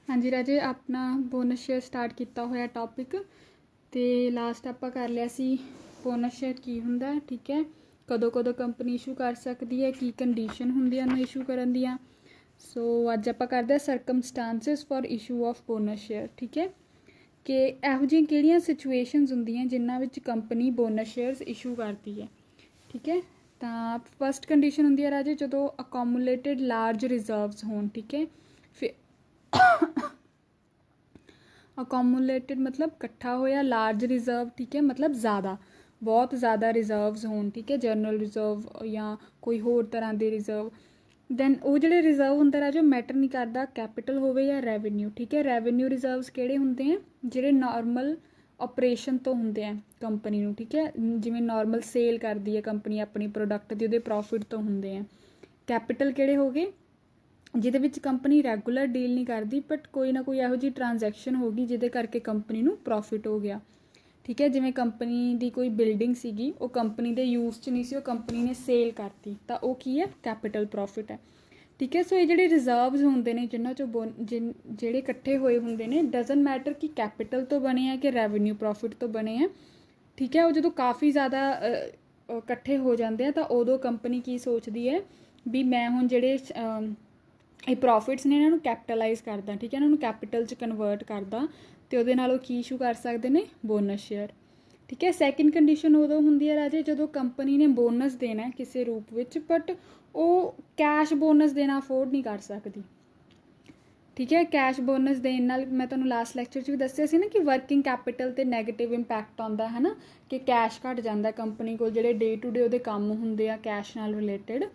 हाँ जी राजे, अपना bonus share start किया होया टॉपिक तो लास्ट आप कर लिया सी बोनस शेयर की हुंदा, ठीक है। कदों कदों कंपनी इशू कर सकती है, की कंडीशन होंदियां ने इशू करन दियां। सो अज आप करते हैं circumstances for issue of bonus share, ठीक है। कि इहो जिहियां किहड़ियां सिचुएशनस हुंदियां जिन्हां which company bonus shares issue करती है, ठीक है। तो फस्ट कंडीशन होंदी है राजे जदों अकोमूलेटिड लार्ज रिजर्व्स होण, ठीक है। फिर अकोमूलेटिड मतलब कट्ठा होया, लार्ज रिजर्व, ठीक है, मतलब ज़्यादा, बहुत ज़्यादा रिजर्व्स होण, ठीक है, जरनल रिजर्व या कोई होर तरह के रिजर्व। दैन वो जो रिजर्व होंगे राजो मैटर नहीं करता कैपिटल होवे या रैवन्यू, ठीक है। रैवन्यू रिजर्व्स किहड़े होंदे हैं, जिहड़े नॉर्मल ऑपरेशन तो होंदे हैं कंपनी नूं, ठीक है। जिवें नॉर्मल सेल करदी है कंपनी अपनी प्रोडक्ट दी, उहदे प्रॉफिट तो होंदे हैं। कैपिटल किहड़े हो गए, जिहदे विच कंपनी रैगूलर डील नहीं करती बट कोई ना कोई इहो जी ट्रांजैक्शन हो गई जिहदे करके कंपनी नूं प्रॉफिट हो गया, ठीक है। जिवें कंपनी की कोई बिल्डिंग सीगी, वो कंपनी के यूज़ च नहीं सी, वो कंपनी ने सेल करती, तो वो की है, कैपिटल प्रॉफिट है, ठीक है। सो ये जिहड़े रिजर्व्स होंदे ने जिन्हां चों जिहड़े इकट्ठे होए होंदे ने, डजन मैटर कि कैपिटल तो बने हैं कि रैवन्यू प्रॉफिट तो बने हैं, ठीक है। वो जो काफ़ी ज़्यादा इकट्ठे हो जाते हैं तो उदों कंपनी की सोचती है भी मैं हुण जिहड़े ਇਹ ਪ੍ਰੋਫਿਟਸ ਨੇ ਇਹਨਾਂ ਨੂੰ ਕੈਪੀਟਲਾਈਜ਼ ਕਰਦਾ, ਠੀਕ ਹੈ, ਇਹਨਾਂ ਨੂੰ ਕੈਪੀਟਲ 'ਚ ਕਨਵਰਟ ਕਰਦਾ ਅਤੇ ਉਹਦੇ ਨਾਲ ਉਹ ਕੀ ਇਸ਼ੂ ਕਰ ਸਕਦੇ ਨੇ, ਬੋਨਸ ਸ਼ੇਅਰ, ਠੀਕ ਹੈ। ਸੈਕਿੰਡ ਕੰਡੀਸ਼ਨ ਉਦੋਂ ਹੁੰਦੀ ਹੈ ਰਾਜੇ ਜਦੋਂ ਕੰਪਨੀ ਨੇ ਬੋਨਸ ਦੇਣਾ ਕਿਸੇ ਰੂਪ ਵਿੱਚ, ਬਟ ਉਹ ਕੈਸ਼ ਬੋਨਸ ਦੇਣਾ ਅਫੋਰਡ ਨਹੀਂ ਕਰ ਸਕਦੀ, ठीक है। कैश बोनस देने नाल मैं तुहानूं लास्ट लैक्चर च भी दस्सिया सी ना कि वर्किंग कैपिटल ते नैगेटिव इंपैक्ट आउंदा है ना, कि कैश घट जांदा कंपनी कोल, जिहड़े डे टू डे उहदे काम हुंदे आ कैश नाल रिलेटिड,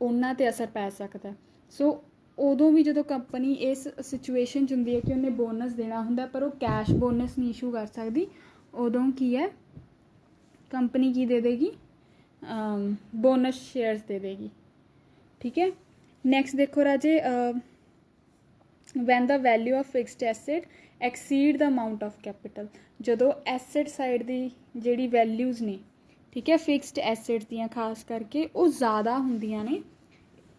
उन्हां ते असर पै सकदा। सो उदों भी जदों कंपनी इस सिचुएशन च हुंदी है कि उन्हें बोनस देना हुंदा पर वो कैश बोनस नहीं इशू कर सकदी, उदों की है कंपनी की दे देगी, बोनस शेयर्स दे देगी, ठीक है। नैक्सट देखो राजे, when the value of fixed asset exceed the amount of capital, जदों एसेट साइड की जिहड़ी वैल्यूज़ ने, ठीक है, फिक्सड एसेट दियां खास करके वो ज़्यादा हुंदियां ने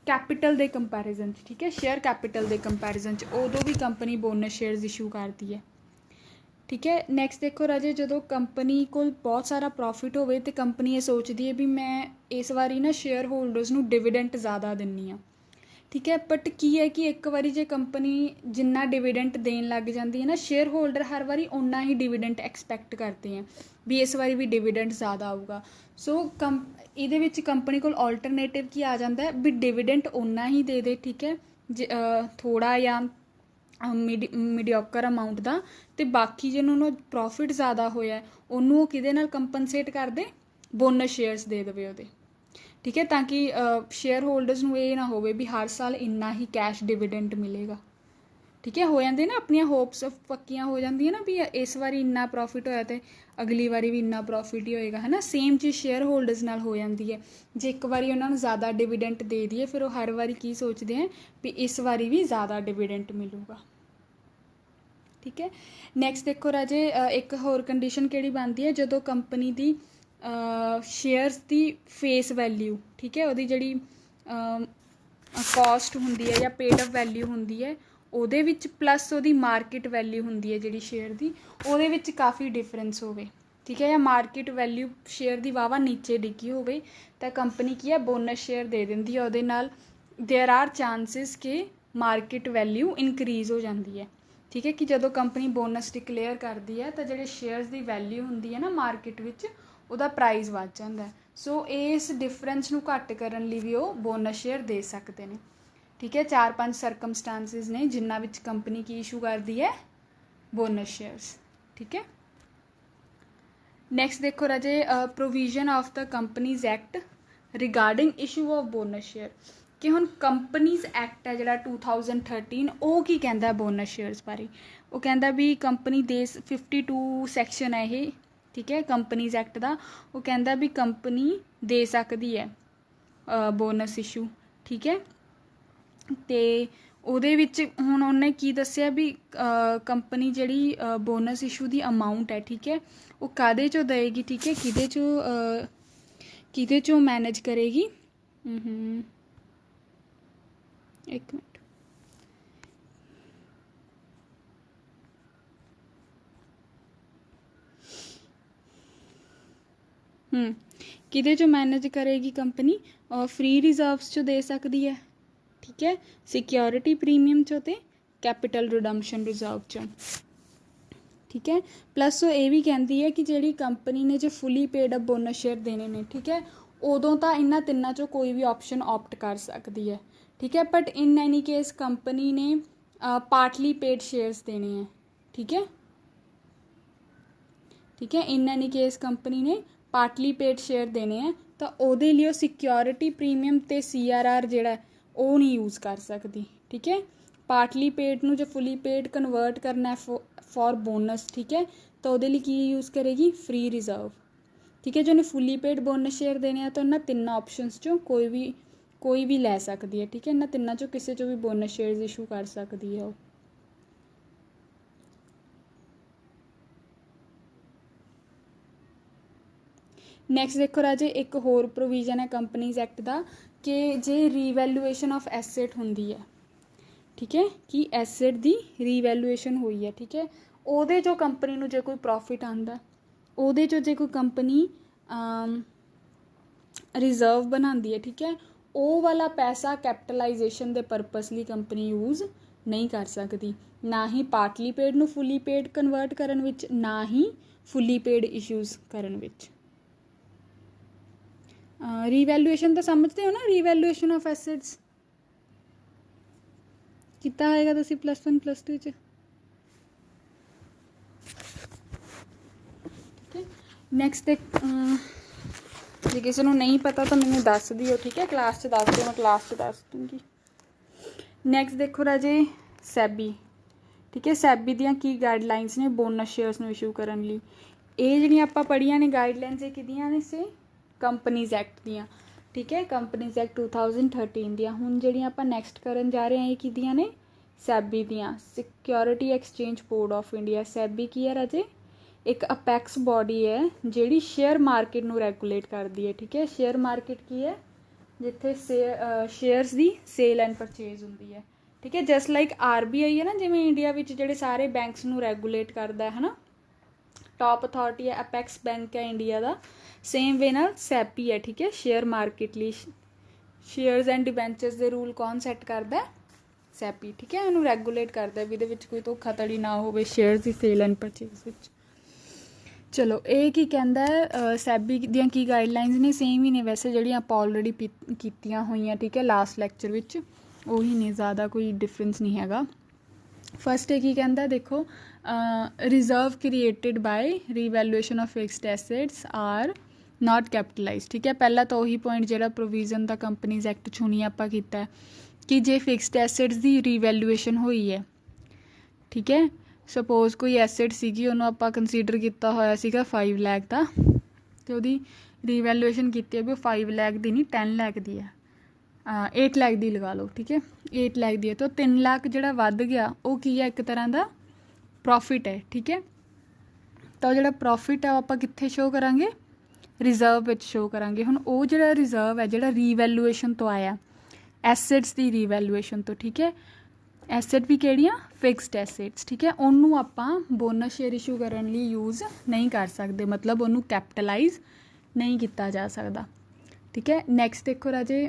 कैपिटल के कंपैरिजन, ठीक है, शेयर कैपिटल के कंपैरिजन उदों भी कंपनी बोनस शेयर्स इशू करती है, ठीक है। नैक्सट देखो राजे, जदों कंपनी को बहुत सारा प्रॉफिट होवे तो कंपनी ये सोचती है भी मैं इस बारी ना शेयर होल्डर्स नूं डिविडेंट ज़्यादा दिन्नी आ, ठीक है। बट की है कि एक बारी जे कंपनी जिन्ना डिविडेंट देन लग जाती है ना, शेयर होल्डर हर बारी उन्ना ही डिविडेंट एक्सपैक्ट करते हैं भी इस बारी भी डिविडेंट ज़्यादा आऊगा। सो ये कंपनी को ऑल्टरनेटिव की आ जाता है भी डिविडेंट उन्ना ही दे दे, ठीक है, थोड़ा या मीडियोकर अमाउंट का, तो बाकी जिन्होंने प्रॉफिट ज़्यादा होया उन्होंने किहदे नाल कंपनसेट कर दे, बोनस शेयर्स दे देवे उहदे, ठीक है, ताकि शेयर होल्डर्स नूं ये ना होवे भी हर साल इन्ना ही कैश डिविडेंट मिलेगा, ठीक है। हो जाते ना अपनियां होप्स पक्कियां हो जांदियां ना भी इस बारी इन्ना प्रॉफिट होया तो अगली बारी भी इन्ना प्रॉफिट ही होएगा, है ना। सेम चीज़ शेयर होल्डर्स नाल हो जाती है, जे एक बारी उन्होंने ज़्यादा डिविडेंट दे दिए फिर वो हर बारी की सोचते हैं भी इस बारी भी ज़्यादा डिविडेंट मिलूगा, ठीक है। नैक्सट देखो राजे, एक होर कंडीशन किहड़ी बनती है जदों कंपनी की शेयर्स की फेस वैल्यू, ठीक है, वो जी कॉस्ट होंदी है या पेड अप वैल्यू होंदी है ਉਹਦੇ ਵਿੱਚ प्लस ਉਹਦੀ मार्केट वैल्यू होंदी है जी शेयर की, ਉਹਦੇ ਵਿੱਚ काफ़ी डिफरेंस होवे, ठीक है, या मार्केट वैल्यू शेयर की वाहवा नीचे डिगी होवे तो कंपनी की है बोनस शेयर दे देंदी है, ਉਹਦੇ नाल देयर आर चांसिस कि मार्केट वैल्यू इनक्रीज़ हो जाती है, ठीक है, कि जदों कंपनी बोनस डिकलेयर करती है तो जो शेयर्स की वैल्यू होंदी है ना मार्केट विच ਉਹਦਾ प्राइज़ ਵੱਧ ਜਾਂਦਾ है। सो इस डिफरेंस ਨੂੰ घट करन लई भी ਉਹ बोनस शेयर दे सकते हैं, ठीक है। 4-5 सरकमस्टांसिस ने जिन्हां विच कंपनी की इशू करती है, बोनस शेयर्स, ठीक है। नैक्सट देखो राजे, provision of the companies act regarding issue of bonus share, कि हुण कंपनीज एक्ट है जिहड़ा 2013 वो की कहता है बोनस शेयर्स बारे, वो कहता भी कंपनी दे 52 सैक्शन है ये, ठीक है, कंपनीज एक्ट का, वो कहता भी कंपनी दे सकती है बोनस इशू, ठीक है। तो ਉਹਦੇ ਵਿੱਚ ਹੁਣ ਉਹਨੇ ਕੀ ਦੱਸਿਆ ਵੀ ਕੰਪਨੀ ਜਿਹੜੀ ਬੋਨਸ ਇਸ਼ੂ ਦੀ ਅਮਾਊਂਟ ਹੈ, ਠੀਕ ਹੈ, ਉਹ ਕਾਹਦੇ 'ਚੋਂ ਦੇਵੇਗੀ, ਠੀਕ ਹੈ, ਕਿਹਦੇ 'ਚੋਂ ਮੈਨੇਜ ਕਰੇਗੀ, ਇੱਕ ਮਿੰਟ, ਕਿਹਦੇ 'ਚੋਂ ਮੈਨੇਜ ਕਰੇਗੀ ਕੰਪਨੀ? ਫ੍ਰੀ ਰਿਜ਼ਰਵਸ 'ਚੋਂ ਦੇ ਸਕਦੀ ਹੈ, ਠੀਕ ਹੈ, ਸਿਕਿਉਰਿਟੀ ਪ੍ਰੀਮੀਅਮ 'ਚੋਂ ਅਤੇ ਕੈਪੀਟਲ ਰਿਡਮਸ਼ਨ ਰਿਜ਼ਰਵ 'ਚੋਂ, ਠੀਕ ਹੈ। ਪਲੱਸ ਉਹ ਇਹ ਵੀ ਕਹਿੰਦੀ ਹੈ ਕਿ ਜਿਹੜੀ ਕੰਪਨੀ ਨੇ ਜੇ ਫੁੱਲੀ ਪੇਡ ਅਪ ਬੋਨਸ ਸ਼ੇਅਰ ਦੇਣੇ ਨੇ, ਠੀਕ ਹੈ, ਉਦੋਂ ਤਾਂ ਇਹਨਾਂ ਤਿੰਨਾਂ 'ਚੋਂ ਕੋਈ ਵੀ ਆਪਸ਼ਨ ਆਪਟ ਕਰ ਸਕਦੀ ਹੈ, ਠੀਕ ਹੈ। But in any case company ਨੇ ਪਾਰਟਲੀ ਪੇਡ ਸ਼ੇਅਰਸ ਦੇਣੇ ਹੈ, ਠੀਕ ਹੈ, ਠੀਕ ਹੈ। ਇਨ ਐਨੀ ਕੇਸ ਕੰਪਨੀ ਨੇ ਪਾਰਟਲੀ ਪੇਡ ਸ਼ੇਅਰ ਦੇਣੇ ਹੈ ਤਾਂ ਉਹਦੇ ਲਈ ਉਹ ਸਿਕਿਉਰਿਟੀ ਪ੍ਰੀਮੀਅਮ ਅਤੇ CRR ਜਿਹੜਾ ਉਹ ਨਹੀਂ ਯੂਜ਼ ਕਰ ਸਕਦੀ, ਠੀਕ ਹੈ। ਪਾਰਟਲੀ ਪੇਡ ਨੂੰ ਜੇ ਫੁੱਲੀ ਪੇਡ ਕਨਵਰਟ ਕਰਨਾ ਫॉर ਬੋਨਸ, ਠੀਕ ਹੈ, ਤਾਂ ਉਹਦੇ ਲਈ ਕੀ ਯੂਜ਼ ਕਰੇਗੀ? ਫ੍ਰੀ ਰਿਜ਼ਰਵ, ਠੀਕ ਹੈ। ਜੇ ਉਹਨੇ ਫੁੱਲੀ ਪੇਡ ਬੋਨਸ ਸ਼ੇਅਰ ਦੇਣੇ ਆ ਤਾਂ ਉਹਨਾਂ ਤਿੰਨਾਂ ਆਪਸ਼ਨਸ 'ਚੋਂ ਕੋਈ ਵੀ ਲੈ ਸਕਦੀ ਹੈ, ਠੀਕ ਹੈ। ਇਹਨਾਂ ਤਿੰਨਾਂ 'ਚੋਂ ਕਿਸੇ 'ਚੋਂ ਵੀ ਬੋਨਸ ਸ਼ੇਅਰਸ ਇਸ਼ੂ ਕਰ ਸਕਦੀ ਹੈ ਉਹ। ਨੈਕਸਟ ਦੇਖੋ ਰਾਜੇ, ਇੱਕ ਹੋਰ ਪ੍ਰੋਵੀਜ਼ਨ ਹੈ ਕੰਪਨੀਜ਼ ਐਕਟ ਦਾ ਕਿ ਜੇ ਰੀਵੈਲੂਏਸ਼ਨ ਆਫ ਐਸੇਟ ਹੁੰਦੀ ਹੈ, ਠੀਕ ਹੈ, ਕਿ ਐਸੇਟ ਦੀ ਰੀਵੈਲੂਏਸ਼ਨ ਹੋਈ ਹੈ, ਠੀਕ ਹੈ, ਉਹਦੇ 'ਚੋਂ ਕੰਪਨੀ ਨੂੰ ਜੇ ਕੋਈ ਪ੍ਰੋਫਿਟ ਆਉਂਦਾ, ਉਹਦੇ 'ਚੋਂ ਜੇ ਕੋਈ ਕੰਪਨੀ ਰਿਜ਼ਰਵ ਬਣਾਉਂਦੀ ਹੈ, ਠੀਕ ਹੈ, ਉਹ ਵਾਲਾ ਪੈਸਾ ਕੈਪੀਟਲਾਈਜੇਸ਼ਨ ਦੇ ਪਰਪਸ ਲਈ ਕੰਪਨੀ ਯੂਜ਼ ਨਹੀਂ ਕਰ ਸਕਦੀ, ਨਾ ਹੀ ਪਾਰਟਲੀ ਪੇਡ ਨੂੰ ਫੁੱਲੀ ਪੇਡ ਕਨਵਰਟ ਕਰਨ ਵਿੱਚ, ਨਾ ਹੀ ਫੁੱਲੀ ਪੇਡ ਇਸ਼ੂਜ਼ ਕਰਨ ਵਿੱਚ। ਰੀਵੈਲੂਏਸ਼ਨ ਤਾਂ ਸਮਝਦੇ ਹੋ ਨਾ, ਰੀਵੈਲੂਏਸ਼ਨ ਆਫ ਐਸੇਟਸ ਕੀਤਾ ਹੋਏਗਾ ਤੁਸੀਂ +1 +2 'ਚ, ਠੀਕ ਹੈ। ਨੈਕਸਟ ਜੇ ਕਿਸੇ ਨੂੰ ਨਹੀਂ ਪਤਾ ਤਾਂ ਮੈਨੂੰ ਦੱਸ ਦਿਓ, ਠੀਕ ਹੈ, ਕਲਾਸ 'ਚ ਦੱਸ ਦਿਓ, ਮੈਂ ਕਲਾਸ 'ਚ ਦੱਸ ਦੂੰਗੀ। ਨੈਕਸਟ ਦੇਖੋ ਰਾਜੇ, ਸੈਬੀ, ਠੀਕ ਹੈ। ਸੈਬੀ ਦੀਆਂ ਕੀ ਗਾਈਡਲਾਈਨਸ ਨੇ ਬੋਨਸ ਸ਼ੇਅਰਸ ਨੂੰ ਇਸ਼ੂ ਕਰਨ ਲਈ? ਇਹ ਜਿਹੜੀਆਂ ਆਪਾਂ ਪੜ੍ਹੀਆਂ ਨੇ ਗਾਈਡਲਾਈਨਸ, ਇਹ ਕਿਹਦੀਆਂ ਨੇ? ਸੇ ਕੰਪਨੀਜ਼ ਐਕਟ ਦੀਆਂ, ਠੀਕ ਹੈ, ਕੰਪਨੀਜ਼ ਐਕਟ 2013 ਦੀਆਂ। ਹੁਣ ਜਿਹੜੀਆਂ ਆਪਾਂ ਨੈਕਸਟ ਕਰਨ ਜਾ ਰਹੇ ਹਾਂ ਇਹ ਕਿਹਦੀਆਂ ਨੇ? ਸੈਬੀ ਦੀਆਂ, security exchange board of India. SEBI ਕੀ ਹੈ ਰਾਜੇ? ਇੱਕ ਅਪੈਕਸ ਬੋਡੀ ਹੈ ਜਿਹੜੀ ਸ਼ੇਅਰ ਮਾਰਕੀਟ ਨੂੰ ਰੈਗੂਲੇਟ ਕਰਦੀ ਹੈ, ਠੀਕ ਹੈ। ਸ਼ੇਅਰ ਮਾਰਕੀਟ ਕੀ ਹੈ? ਜਿੱਥੇ shares the sale and purchase ਹੁੰਦੀ ਹੈ, ਠੀਕ ਹੈ। ਜਸਟ ਲਾਈਕ RBI ਹੈ ਨਾ, ਜਿਵੇਂ ਇੰਡੀਆ ਵਿੱਚ ਜਿਹੜੇ ਸਾਰੇ ਬੈਂਕਸ ਨੂੰ ਰੈਗੂਲੇਟ ਕਰਦਾ ਹੈ ਨਾ, ਟੌਪ ਅਥਾਰਟੀ ਹੈ, ਅਪੈਕਸ ਬੈਂਕ ਹੈ ਇੰਡੀਆ ਦਾ। ਸੇਮ ਵੇ ਨਾਲ ਸੈਬੀ ਹੈ, ਠੀਕ ਹੈ, ਸ਼ੇਅਰ ਮਾਰਕੀਟ ਲਈ ਸ਼ੇਅਰਸ ਐਂਡ ਡਿਬੈਂਚਰਸ ਦੇ ਰੂਲ ਕੌਣ ਸੈੱਟ ਕਰਦਾ? ਸੈਬੀ, ਠੀਕ ਹੈ, ਉਹਨੂੰ ਰੈਗੂਲੇਟ ਕਰਦਾ ਵੀ ਇਹਦੇ ਵਿੱਚ ਕੋਈ ਧੋਖਾਧੜੀ ਨਾ ਹੋਵੇ shares the sale and purchase ਵਿੱਚ। ਚਲੋ ਇਹ ਕੀ ਕਹਿੰਦਾ ਹੈ, ਸੈਬੀ ਦੀਆਂ ਕੀ ਗਾਈਡਲਾਈਨਸ ਨੇ? ਸੇਮ ਹੀ ਨੇ ਵੈਸੇ ਜਿਹੜੀਆਂ ਆਪਾਂ ਆਲਰੇਡੀ ਕੀਤੀਆਂ ਹੋਈਆਂ, ਠੀਕ ਹੈ, ਲਾਸਟ ਲੈਕਚਰ ਵਿੱਚ, ਉਹੀ ਨੇ, ਜ਼ਿਆਦਾ ਕੋਈ ਡਿਫਰੈਂਸ ਨਹੀਂ ਹੈਗਾ। ਫਸਟ ਇਹ ਕੀ ਕਹਿੰਦਾ ਦੇਖੋ, reserve created by revaluation of fixed assets are not capitalise, ਠੀਕ ਹੈ। ਪਹਿਲਾਂ ਤਾਂ ਉਹੀ ਪੁਆਇੰਟ ਜਿਹੜਾ ਪ੍ਰੋਵੀਜ਼ਨ ਦਾ ਕੰਪਨੀਜ਼ ਐਕਟ 'ਚ ਹੁਣੀ ਆਪਾਂ ਕੀਤਾ ਕਿ ਜੇ ਫਿਕਸਡ ਐਸੇਟਸ ਦੀ ਰੀਵੈਲੂਏਸ਼ਨ ਹੋਈ ਹੈ, ਠੀਕ ਹੈ, ਸਪੋਜ਼ ਕੋਈ ਐਸੇਟ ਸੀਗੀ, ਉਹਨੂੰ ਆਪਾਂ ਕੰਸੀਡਰ ਕੀਤਾ ਹੋਇਆ ਸੀਗਾ 5 ਲੱਖ ਦਾ, ਅਤੇ ਉਹਦੀ ਰੀਵੈਲੂਏਸ਼ਨ ਕੀਤੀ ਹੈ ਵੀ ਉਹ 5 ਲੱਖ ਦੀ ਨਹੀਂ 10 ਲੱਖ ਦੀ ਹੈ, 8 ਲੱਖ ਦੀ ਲਗਾ ਲਓ, ਠੀਕ ਹੈ, 8 ਲੱਖ ਦੀ ਹੈ, ਤਾਂ 3 ਲੱਖ ਜਿਹੜਾ ਵੱਧ ਗਿਆ ਉਹ ਕੀ ਹੈ? ਇੱਕ ਤਰ੍ਹਾਂ ਦਾ ਪ੍ਰੋਫਿਟ ਹੈ, ਠੀਕ ਹੈ। ਤਾਂ ਉਹ ਜਿਹੜਾ ਪ੍ਰੋਫਿਟ ਹੈ ਉਹ ਆਪਾਂ ਕਿੱਥੇ ਸ਼ੋਅ ਕਰਾਂਗੇ? ਰਿਜ਼ਰਵ ਵਿੱਚ ਸ਼ੋਅ ਕਰਾਂਗੇ। ਹੁਣ ਉਹ ਜਿਹੜਾ ਰਿਜ਼ਰਵ ਹੈ ਜਿਹੜਾ ਰੀਵੈਲੂਏਸ਼ਨ ਤੋਂ ਆਇਆ, ਐਸੇਟਸ ਦੀ ਰੀਵੈਲੂਏਸ਼ਨ ਤੋਂ, ਠੀਕ ਹੈ, ਐਸੇਟ ਵੀ ਕਿਹੜੀਆਂ? ਫਿਕਸਡ ਐਸੇਟਸ, ਠੀਕ ਹੈ, ਉਹਨੂੰ ਆਪਾਂ ਬੋਨਸ ਸ਼ੇਅਰ ਇਸ਼ੂ ਕਰਨ ਲਈ ਯੂਜ਼ ਨਹੀਂ ਕਰ ਸਕਦੇ, ਮਤਲਬ ਉਹਨੂੰ ਕੈਪੀਟਲਾਈਜ਼ ਨਹੀਂ ਕੀਤਾ ਜਾ ਸਕਦਾ, ਠੀਕ ਹੈ। ਨੈਕਸਟ ਦੇਖੋ ਰਾਜੇ,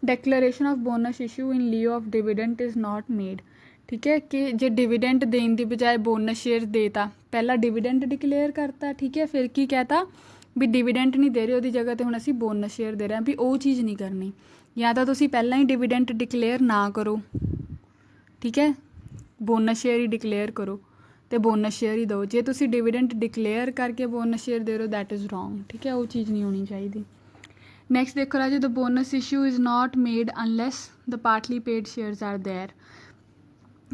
declaration of bonus issue in lieu of dividend is not made, ਠੀਕ ਹੈ, ਕਿ ਜੇ ਡਿਵੀਡੈਂਟ ਦੇਣ ਦੀ ਬਜਾਏ ਬੋਨਸ ਸ਼ੇਅਰ ਦੇਤਾ, ਪਹਿਲਾਂ ਡਿਵੀਡੈਂਟ ਡਿਕਲੇਅਰ ਕਰਤਾ, ਠੀਕ ਹੈ, ਫਿਰ ਕੀ ਕਹਿਤਾ ਵੀ ਡਿਵੀਡੈਂਟ ਨਹੀਂ ਦੇ ਰਹੇ, ਉਹਦੀ ਜਗ੍ਹਾ 'ਤੇ ਹੁਣ ਅਸੀਂ ਬੋਨਸ ਸ਼ੇਅਰ ਦੇ ਰਹੇ ਹਾਂ, ਵੀ ਉਹ ਚੀਜ਼ ਨਹੀਂ ਕਰਨੀ। ਜਾਂ ਤਾਂ ਤੁਸੀਂ ਪਹਿਲਾਂ ਹੀ ਡਿਵੀਡੈਂਟ ਡਿਕਲੇਅਰ ਨਾ ਕਰੋ, ਠੀਕ ਹੈ, ਬੋਨਸ ਸ਼ੇਅਰ ਹੀ ਡਿਕਲੇਅਰ ਕਰੋ ਅਤੇ ਬੋਨਸ ਸ਼ੇਅਰ ਹੀ ਦਿਓ। ਜੇ ਤੁਸੀਂ ਡਿਵੀਡੈਂਟ ਡਿਕਲੇਅਰ ਕਰਕੇ ਬੋਨਸ ਸ਼ੇਅਰ ਦੇ ਰਹੇ ਹੋ, ਦੈਟ ਇਜ਼ ਰੋਂਗ, ਠੀਕ ਹੈ, ਉਹ ਚੀਜ਼ ਨਹੀਂ ਹੋਣੀ ਚਾਹੀਦੀ। ਨੈਕਸਟ ਦੇਖੋ ਰਾਜੇ, the bonus issue is not made unless the partly paid shares are there,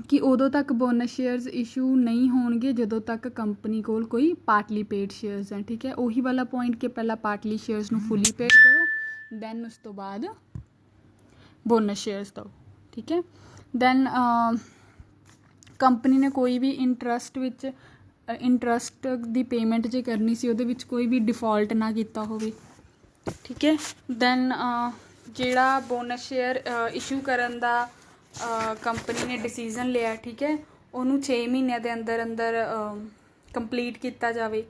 ਕਿ ਉਦੋਂ ਤੱਕ ਬੋਨਸ ਸ਼ੇਅਰਸ ਇਸ਼ੂ ਨਹੀਂ ਹੋਣਗੇ ਜਦੋਂ ਤੱਕ ਕੰਪਨੀ ਕੋਲ ਕੋਈ ਪਾਰਟਲੀ ਪੇਡ ਸ਼ੇਅਰਸ ਹੈ, ਠੀਕ ਹੈ। ਉਹੀ ਵਾਲਾ ਪੁਆਇੰਟ ਕਿ ਪਹਿਲਾਂ ਪਾਰਟਲੀ ਸ਼ੇਅਰਸ ਨੂੰ ਫੁੱਲੀ ਪੇਡ ਕਰੋ, ਦੈਨ ਉਸ ਤੋਂ ਬਾਅਦ ਬੋਨਸ ਸ਼ੇਅਰਸ ਦਿਓ, ਠੀਕ ਹੈ। ਦੈਨ ਕੰਪਨੀ ਨੇ ਕੋਈ ਵੀ ਇੰਟਰਸਟ ਦੀ ਪੇਮੈਂਟ ਜੇ ਕਰਨੀ ਸੀ, ਉਹਦੇ ਵਿੱਚ ਕੋਈ ਵੀ ਡਿਫੋਲਟ ਨਾ ਕੀਤਾ ਹੋਵੇ, ਠੀਕ ਹੈ। ਦੈਨ ਜਿਹੜਾ ਬੋਨਸ ਸ਼ੇਅਰ ਇਸ਼ੂ ਕਰਨ ਦਾ ਕੰਪਨੀ ਨੇ ਡਿਸੀਜ਼ਨ ਲਿਆ, ਠੀਕ ਹੈ, ਉਹਨੂੰ 6 ਮਹੀਨਿਆਂ ਦੇ ਅੰਦਰ ਅੰਦਰ ਕੰਪਲੀਟ ਕੀਤਾ ਜਾਵੇ,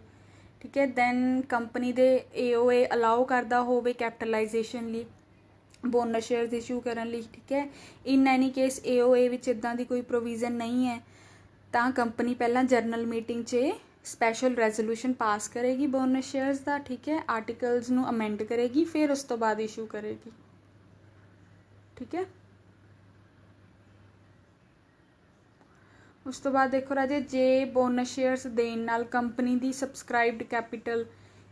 ठीक है। दैन कंपनी दे AOA अलाउ करदा होवे कैपिटलाइजेशन ਲਈ बोनस शेयर्स इशू करन ਲਈ, ठीक है। इन एनी केस AOA ਵਿੱਚ इदां ਦੀ ਕੋਈ प्रोविजन नहीं है ਤਾਂ कंपनी ਪਹਿਲਾਂ ਜਰਨਲ ਮੀਟਿੰਗ 'ਚ स्पैशल रेजोल्यूशन पास करेगी बोनस शेयर्स का, ठीक है। आर्टिकल्स नू अमेंड करेगी, फिर उस तो बाद इशू करेगी, ठीक है। उस तो बाद देखो राजे, जे बोनस शेयर्स देन नाल कंपनी दी सबसक्राइब्ड कैपिटल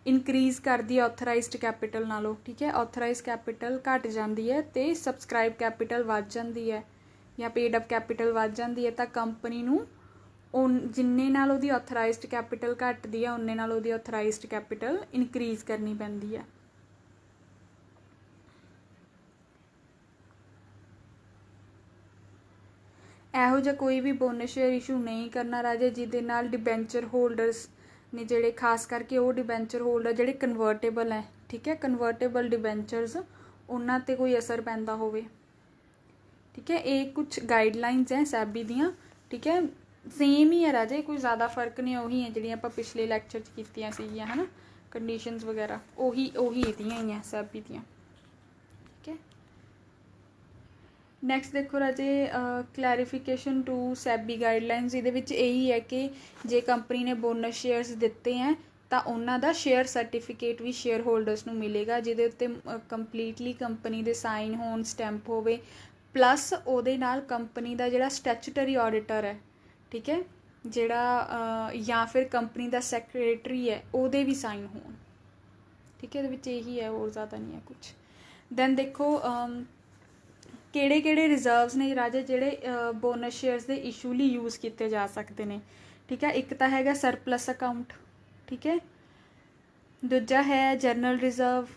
इनक्रीज कर दी ऑथराइज्ड कैपिटल नालों, ठीक है। ऑथराइज कैपिटल घट जाती है तो सबसक्राइब कैपिटल वध जाती है या पेड अप कैपिटल वध जाती है, तो कंपनी नू जिन्ने नाल उहदी ऑथराइज्ड कैपिटल घटदी है उन्ने नाल उहदी ऑथराइज्ड कैपिटल इनक्रीज करनी पैंदी है। ਇਹੋ ਜਿਹਾ ਕੋਈ भी बोनस शेयर इशू नहीं करना राजे जिहदे नाल डिबेंचर होल्डर्स ने जिहड़े खास करके वो डिबेंचर होल्डर जिहड़े कन्वर्टेबल है, ठीक है। कन्वर्टेबल डिबेंचर्स उन्हां ते कोई असर पैंदा होवे, ठीक है। ये कुछ गाइडलाइनस हैं सैबी दियां, ठीक है। सेम ही है राजे, कोई ज़्यादा फर्क नहीं, उही है जिहड़ियां आपां पिछले लैक्चर च कीतियां सीगियां, है ना। कंडीशनस वगैरह उही इहदियां ही हैं सैबी दियां, ठीक है। नैक्सट देखो राजे, क्लैरिफिकेशन टू सैबी गाइडलाइनस, ये यही है कि जे कंपनी ने बोनस शेयर्स दिते हैं तो उन्हों का शेयर सर्टिफिकेट भी शेयर होल्डर्स को मिलेगा, जिहदे उत्ते कंप्लीटली कंपनी के साइन होन, स्टैंप होवे, प्लस उहदे नाल कंपनी का जिहड़ा स्टैचूटरी ऑडिटर है, ठीक है, जिहड़ा या फिर कंपनी का सैक्रटरी है उहदे भी साइन होन, ठीक है। यही है, और ज़्यादा नहीं है कुछ। दैन देखो किहड़े किहड़े रिजर्व्स ने राजे जिहड़े बोनस शेयर्स के इशू लिए यूज़ किए जा सकते हैं, ठीक है। एक तो हैगा सरप्लस अकाउंट, ठीक है। दूजा है general reserve,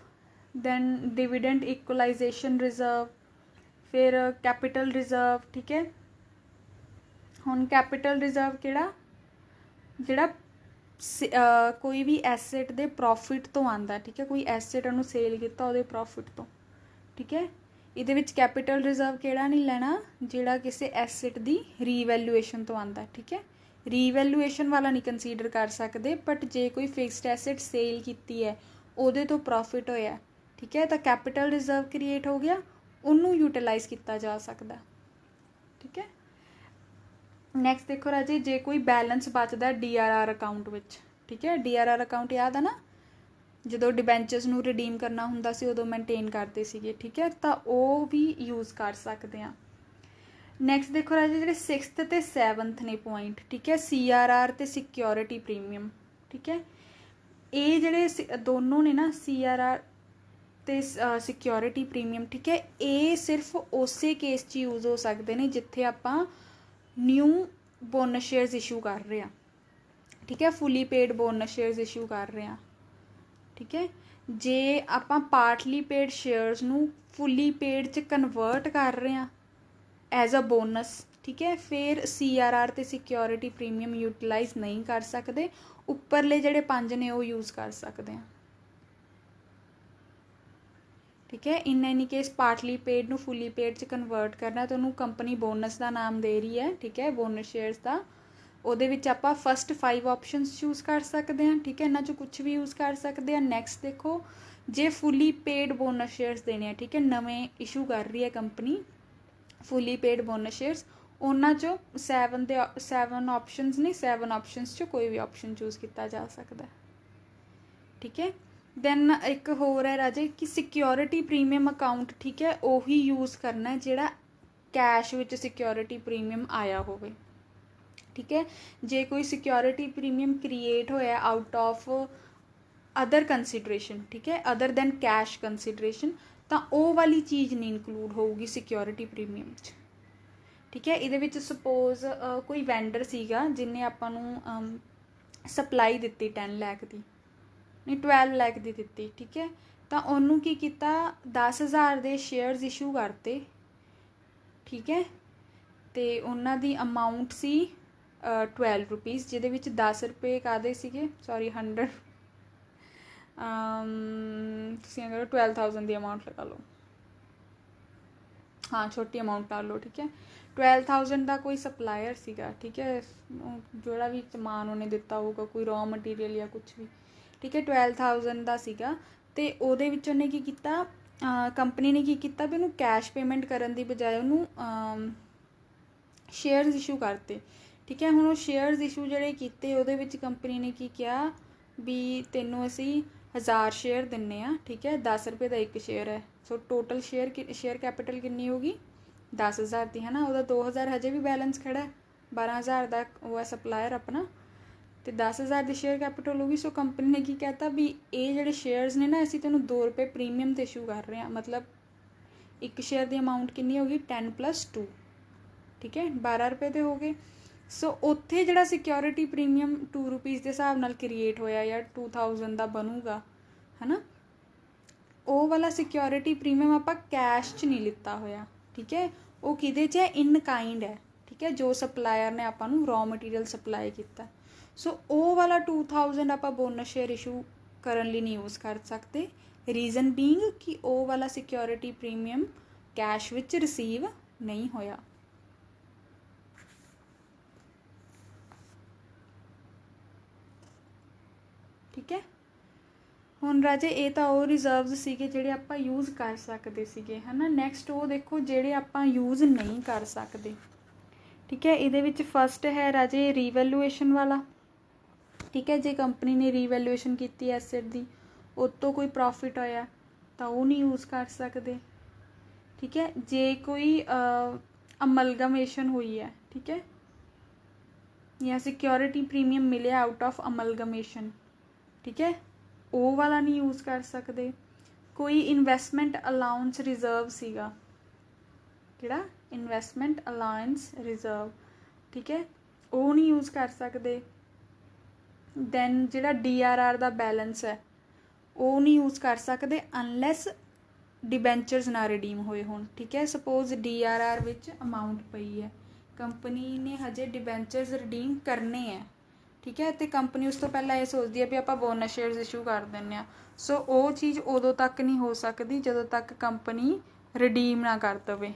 then dividend equalisation reserve, फिर कैपिटल रिजर्व, ठीक है। हुण कैपिटल रिजर्व किहड़ा जिहड़ा कोई भी एसेट दे प्रॉफिट तो आंदा, ठीक है। कोई एसेट उन्होंने सेल किया उहदे प्रॉफिट तो, ठीक है। इहदे विच कैपिटल रिजर्व किहड़ा नहीं लैना जिहड़ा किसी एसेट की रीवैल्यूएशन तो आंदा, ठीक है। रीवैल्यूएशन वाला नहीं कंसीडर कर सकते, बट जे कोई फिक्सड एसेट सेल की है उहदे तो प्रॉफिट होया, ठीक है, तो कैपिटल रिजर्व क्रिएट हो गया, उन्होंने यूटिलाइज किया जा सकता, ठीक है। नैक्सट देखो राजे, जे कोई बैलेंस बचता DRR अकाउंट विच, ठीक है। DRR अकाउंट याद है ना, जो डिबेंचर्स नू रिडीम करना हुंदा सी उदों मेनटेन करते सीगे, ठीक है, तो वो भी यूज़ कर सकते हैं। नैक्सट देखो राजे, जिहड़े 6th ते 7th ने पॉइंट, ठीक है, CRR ते सिक्योरिटी प्रीमियम, ठीक है। ये जिहड़े दोनों ने ना CRR ते सिक्योरिटी प्रीमियम, ठीक है, ये सिर्फ उस केस च यूज़ हो सकते हैं जिथे आपां न्यू बोनस शेयर्स इशू कर रहे हैं, ठीक है। Fully paid bonus shares issue कर रहे हैं, ठीक है। जे आपां पार्टली पेड शेयर्स नू फुली पेड च कन्वर्ट कर रहे हैं एज अ बोनस, ठीक है, फिर CRR ते सिक्योरिटी प्रीमियम यूटिलाइज नहीं कर सकते, उपरले जिहड़े 5 ने वो यूज़ कर सकते हैं, ठीक है। In any case partly paid नू फुली पेड च कन्वर्ट करना तो उन्होंने कंपनी बोनस का नाम दे रही है, ठीक है, बोनस शेयर्स का। ਉਹਦੇ ਵਿੱਚ ਆਪਾਂ फस्ट 5 ऑप्शनस चूज़ कर सकते हैं, ठीक है, इन्हां चों कुछ भी यूज़ कर सकते हैं। नैक्सट देखो, जे फुली पेड बोनस शेयर्स देने हैं, ठीक है, नवें इशू कर रही है company fully paid bonus shares, उन्हां चों 7 ऑप्शनस ने, 7 ऑप्शनस चों कोई भी ऑप्शन चूज़ किया जा सकता है, ठीक है। दैन एक होर है राजे कि सिक्योरिटी प्रीमियम अकाउंट, ठीक है, उही यूज़ करना है जिहड़ा कैश विच सिक्योरिटी प्रीमियम आया होवे, ठीक है। जे कोई सिक्योरिटी प्रीमियम क्रिएट होया आउट ऑफ अदर कंसीडरेशन, ठीक है, अदर दैन कैश कंसीडरेशन, तो वो वाली चीज़ नहीं इंक्लूड होगी सिक्योरिटी प्रीमियम च, ठीक है। ये सपोज कोई वैंडर सीगा जिन्हें आपां नूं सप्लाई दित्ती 10 लाख की, नहीं 12 लाख की दित्ती, ठीक है, तो उन्होंने की किया 10,000 के शेयरस इशू करते, ठीक है, तो उन्हों की अमाउंट सी 12 रुपीज़, जिहदे विच 10 रुपये काहदे सीगे, सॉरी 100, तुसीं करो 12,000 की अमाउंट लगा लो, हाँ छोटी अमाउंट ला लो, ठीक है। 12,000 का कोई सप्लायर सीगा, ठीक है, जोड़ा भी समान उन्हें दिता होगा, कोई रॉ मटीरियल या कुछ भी, ठीक है 12,000 ਦਾ ਸੀਗਾ ਤੇ ਉਹਦੇ ਵਿੱਚ ਉਹਨੇ ਕੀ ਕੀਤਾ ਕੰਪਨੀ ਨੇ ਕੀ ਕੀਤਾ ਵੀ ਉਹਨੂੰ ਕੈਸ਼ ਪੇਮੈਂਟ ਕਰਨ ਦੀ ਬਜਾਏ ਉਹਨੂੰ ਸ਼ੇਅਰਸ ਇਸ਼ੂ ਕਰਤੇ ਠੀਕ ਹੈ ਹੁਣ ਉਹ ਸ਼ੇਅਰਸ ਇਸ਼ੂ ਜਿਹੜੇ ਕੀਤੇ ਉਹਦੇ ਵਿੱਚ ਕੰਪਨੀ ਨੇ ਕੀ ਕਿਹਾ ਵੀ ਤੈਨੂੰ ਅਸੀਂ 1000 ਸ਼ੇਅਰ ਦਿੰਨੇ ਆ ਠੀਕ ਹੈ 10 ਰੁਪਏ ਦਾ ਇੱਕ ਸ਼ੇਅਰ ਹੈ ਸੋ ਟੋਟਲ ਸ਼ੇਅਰ ਕੈਪੀਟਲ ਕਿੰਨੀ ਹੋਗੀ 10,000 ਦੀ ਹੈ ਨਾ ਉਹਦਾ 2,000 ਹਜੇ ਵੀ ਬੈਲੈਂਸ ਖੜਾ ਹੈ 12,000 ਦਾ ਉਹ ਹੈ ਸਪਲਾਇਰ ਆਪਣਾ ਤੇ 10,000 ਦੀ ਸ਼ੇਅਰ ਕੈਪੀਟਲ ਹੋਗੀ ਸੋ ਕੰਪਨੀ ਨੇ ਕੀ ਕਹਿਤਾ ਵੀ ਇਹ ਜਿਹੜੇ ਸ਼ੇਅਰਸ ਨੇ ਨਾ ਅਸੀਂ ਤੈਨੂੰ 2 ਰੁਪਏ ਪ੍ਰੀਮੀਅਮ 'ਤੇ ਇਸ਼ੂ ਕਰ ਰਹੇ ਹਾਂ ਮਤਲਬ ਇੱਕ ਸ਼ੇਅਰ ਦੀ ਅਮਾਊਂਟ ਕਿੰਨੀ ਹੋ ਗਈ 10+2 ਠੀਕ ਹੈ 12 ਰੁਪਏ ਦੇ ਹੋ ਗਏ ਸੋ ਉੱਥੇ ਜਿਹੜਾ ਸਿਕਿਉਰਿਟੀ ਪ੍ਰੀਮੀਅਮ 2 ਰੁਪੀਜ਼ ਦੇ ਹਿਸਾਬ ਨਾਲ ਕ੍ਰੀਏਟ ਹੋਇਆ ਜਾਂ 2,000 ਦਾ ਬਣੂਗਾ ਹੈ ਨਾ ਉਹ ਵਾਲਾ ਸਿਕਿਉਰਿਟੀ ਪ੍ਰੀਮੀਅਮ ਆਪਾਂ ਕੈਸ਼ 'ਚ ਨਹੀਂ ਲਿੱਤਾ ਹੋਇਆ ਠੀਕ ਹੈ ਉਹ ਕਿਹਦੇ 'ਚ ਹੈ ਇਨ ਕਾਈਂਡ ਹੈ ਠੀਕ ਹੈ ਜੋ ਸਪਲਾਇਰ ਨੇ ਆਪਾਂ ਨੂੰ ਰॉ ਮਟੀਰੀਅਲ ਸਪਲਾਈ ਕੀਤਾ ਸੋ ਉਹ ਵਾਲਾ 2,000 ਆਪਾਂ ਬੋਨਸ ਸ਼ੇਅਰ ਇਸ਼ੂ ਕਰਨ ਲਈ ਨਹੀਂ ਯੂਜ਼ ਕਰ ਸਕਦੇ ਰੀਜ਼ਨ ਬੀਇੰਗ ਕਿ ਉਹ ਵਾਲਾ ਸਿਕਿਉਰਿਟੀ ਪ੍ਰੀਮੀਅਮ ਕੈਸ਼ ਵਿੱਚ ਰਿਸੀਵ ਨਹੀਂ ਹੋਇਆ ਠੀਕ ਹੈ ਹੁਣ ਰਾਜੇ ਇਹ ਤਾਂ ਉਹ ਰਿਜ਼ਰਵਸ ਸੀਗੇ ਜਿਹੜੇ ਆਪਾਂ ਯੂਜ਼ ਕਰ ਸਕਦੇ ਸੀਗੇ ਹੈ ਨਾ ਨੈਕਸਟ ਉਹ ਦੇਖੋ ਜਿਹੜੇ ਆਪਾਂ ਯੂਜ਼ ਨਹੀਂ ਕਰ ਸਕਦੇ ਠੀਕ ਹੈ ਇਹਦੇ ਵਿੱਚ ਫਸਟ ਹੈ ਰਾਜੇ ਰੀਵੈਲੂਏਸ਼ਨ ਵਾਲਾ ਠੀਕ ਹੈ ਜੇ ਕੰਪਨੀ ਨੇ ਰੀਵੈਲੂਏਸ਼ਨ ਕੀਤੀ ਐਸੈਟ ਦੀ ਉਹ ਤੋਂ ਕੋਈ ਪ੍ਰੋਫਿਟ ਹੋਇਆ ਤਾਂ ਉਹ ਨਹੀਂ ਯੂਜ਼ ਕਰ ਸਕਦੇ ਠੀਕ ਹੈ ਜੇ ਕੋਈ ਅਮਲਗਮੇਸ਼ਨ ਹੋਈ ਹੈ ਠੀਕ ਹੈ ਜਾਂ ਸਿਕਿਉਰਿਟੀ ਪ੍ਰੀਮੀਅਮ ਮਿਲਿਆ ਆਊਟ ਆਫ ਅਮਲਗਮੇਸ਼ਨ ਠੀਕ ਹੈ ਉਹ ਵਾਲਾ ਨਹੀਂ ਯੂਜ਼ ਕਰ ਸਕਦੇ ਕੋਈ ਇਨਵੈਸਟਮੈਂਟ ਅਲਾਊਂਸ ਰਿਜ਼ਰਵ ਸੀਗਾ ਕਿਹੜਾ ਇਨਵੈਸਟਮੈਂਟ ਅਲਾਊਂਸ ਰਿਜ਼ਰਵ ਠੀਕ ਹੈ ਉਹ ਨਹੀਂ ਯੂਜ਼ ਕਰ ਸਕਦੇ ਦੈਨ ਜਿਹੜਾ DRR ਦਾ ਬੈਲੈਂਸ ਹੈ ਉਹ ਨਹੀਂ ਯੂਜ਼ ਕਰ ਸਕਦੇ ਅਨਲੈਸ ਡਿਬੈਂਚਰਸ ਨਾ ਰਿਡੀਮ ਹੋਏ ਹੋਣ ਠੀਕ ਹੈ ਸਪੋਜ਼ DRR ਵਿੱਚ ਅਮਾਊਂਟ ਪਈ ਹੈ ਕੰਪਨੀ ਨੇ ਹਜੇ ਡਿਬੈਂਚਰਸ ਰਿਡੀਮ ਕਰਨੇ ਹੈ ਠੀਕ ਹੈ ਤੇ ਕੰਪਨੀ ਉਸ ਤੋਂ ਪਹਿਲਾਂ ਇਹ ਸੋਚਦੀ ਹੈ ਵੀ ਆਪਾਂ ਬੋਨਸ ਸ਼ੇਅਰਸ ਇਸ਼ੂ ਕਰ ਦਿੰਦੇ ਹਾਂ ਸੋ ਉਹ ਚੀਜ਼ ਉਦੋਂ ਤੱਕ ਨਹੀਂ ਹੋ ਸਕਦੀ ਜਦੋਂ ਤੱਕ ਕੰਪਨੀ ਰਿਡੀਮ ਨਾ ਕਰ ਦੇਵੇ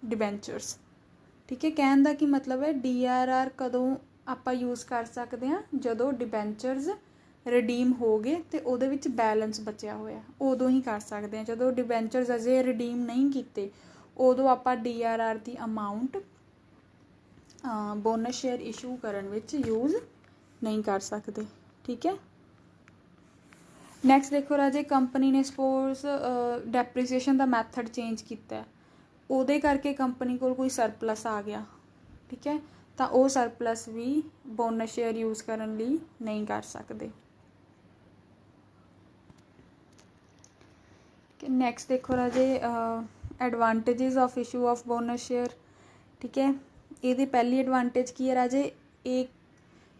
ਡਿਬੈਂਚਰਸ ਠੀਕ ਹੈ ਕਹਿਣ ਦਾ ਕੀ ਮਤਲਬ ਹੈ DRR ਕਦੋਂ ਆਪਾਂ ਯੂਜ਼ ਕਰ ਸਕਦੇ ਹਾਂ ਜਦੋਂ ਡਿਬੈਂਚਰਸ ਰਿਡੀਮ ਹੋ ਗਏ ਅਤੇ ਉਹਦੇ ਵਿੱਚ ਬੈਲੈਂਸ ਬਚਿਆ ਹੋਇਆ ਉਦੋਂ ਹੀ ਕਰ ਸਕਦੇ ਹਾਂ ਜਦੋਂ ਡਿਬੈਂਚਰਸ ਅਜੇ ਰਿਡੀਮ ਨਹੀਂ ਕੀਤੇ ਉਦੋਂ ਆਪਾਂ DRR ਦੀ ਅਮਾਊਂਟ ਬੋਨਸ ਸ਼ੇਅਰ ਇਸ਼ੂ ਕਰਨ ਵਿੱਚ ਯੂਜ਼ ਨਹੀਂ ਕਰ ਸਕਦੇ ਠੀਕ ਹੈ ਨੈਕਸਟ ਦੇਖੋ ਰਾਜੇ ਕੰਪਨੀ ਨੇ ਸਪੋਜ਼ ਡੈਪਰੀਸੀਏਸ਼ਨ ਦਾ ਮੈਥਡ ਚੇਂਜ ਕੀਤਾ ਉਹਦੇ ਕਰਕੇ ਕੰਪਨੀ ਕੋਲ ਕੋਈ ਸਰਪਲਸ ਆ ਗਿਆ ਠੀਕ ਹੈ ਤਾਂ ਉਹ ਸਰਪਲਸ ਵੀ ਬੋਨਸ ਸ਼ੇਅਰ ਯੂਜ਼ ਕਰਨ ਲਈ ਨਹੀਂ ਕਰ ਸਕਦੇ ਨੈਕਸਟ ਦੇਖੋ ਰਾਜੇ advantages of issue of bonus share ਠੀਕ ਹੈ ਇਹਦੀ ਪਹਿਲੀ ਐਡਵਾਂਟੇਜ ਕੀ ਹੈ ਰਾਜੇ ਇਹ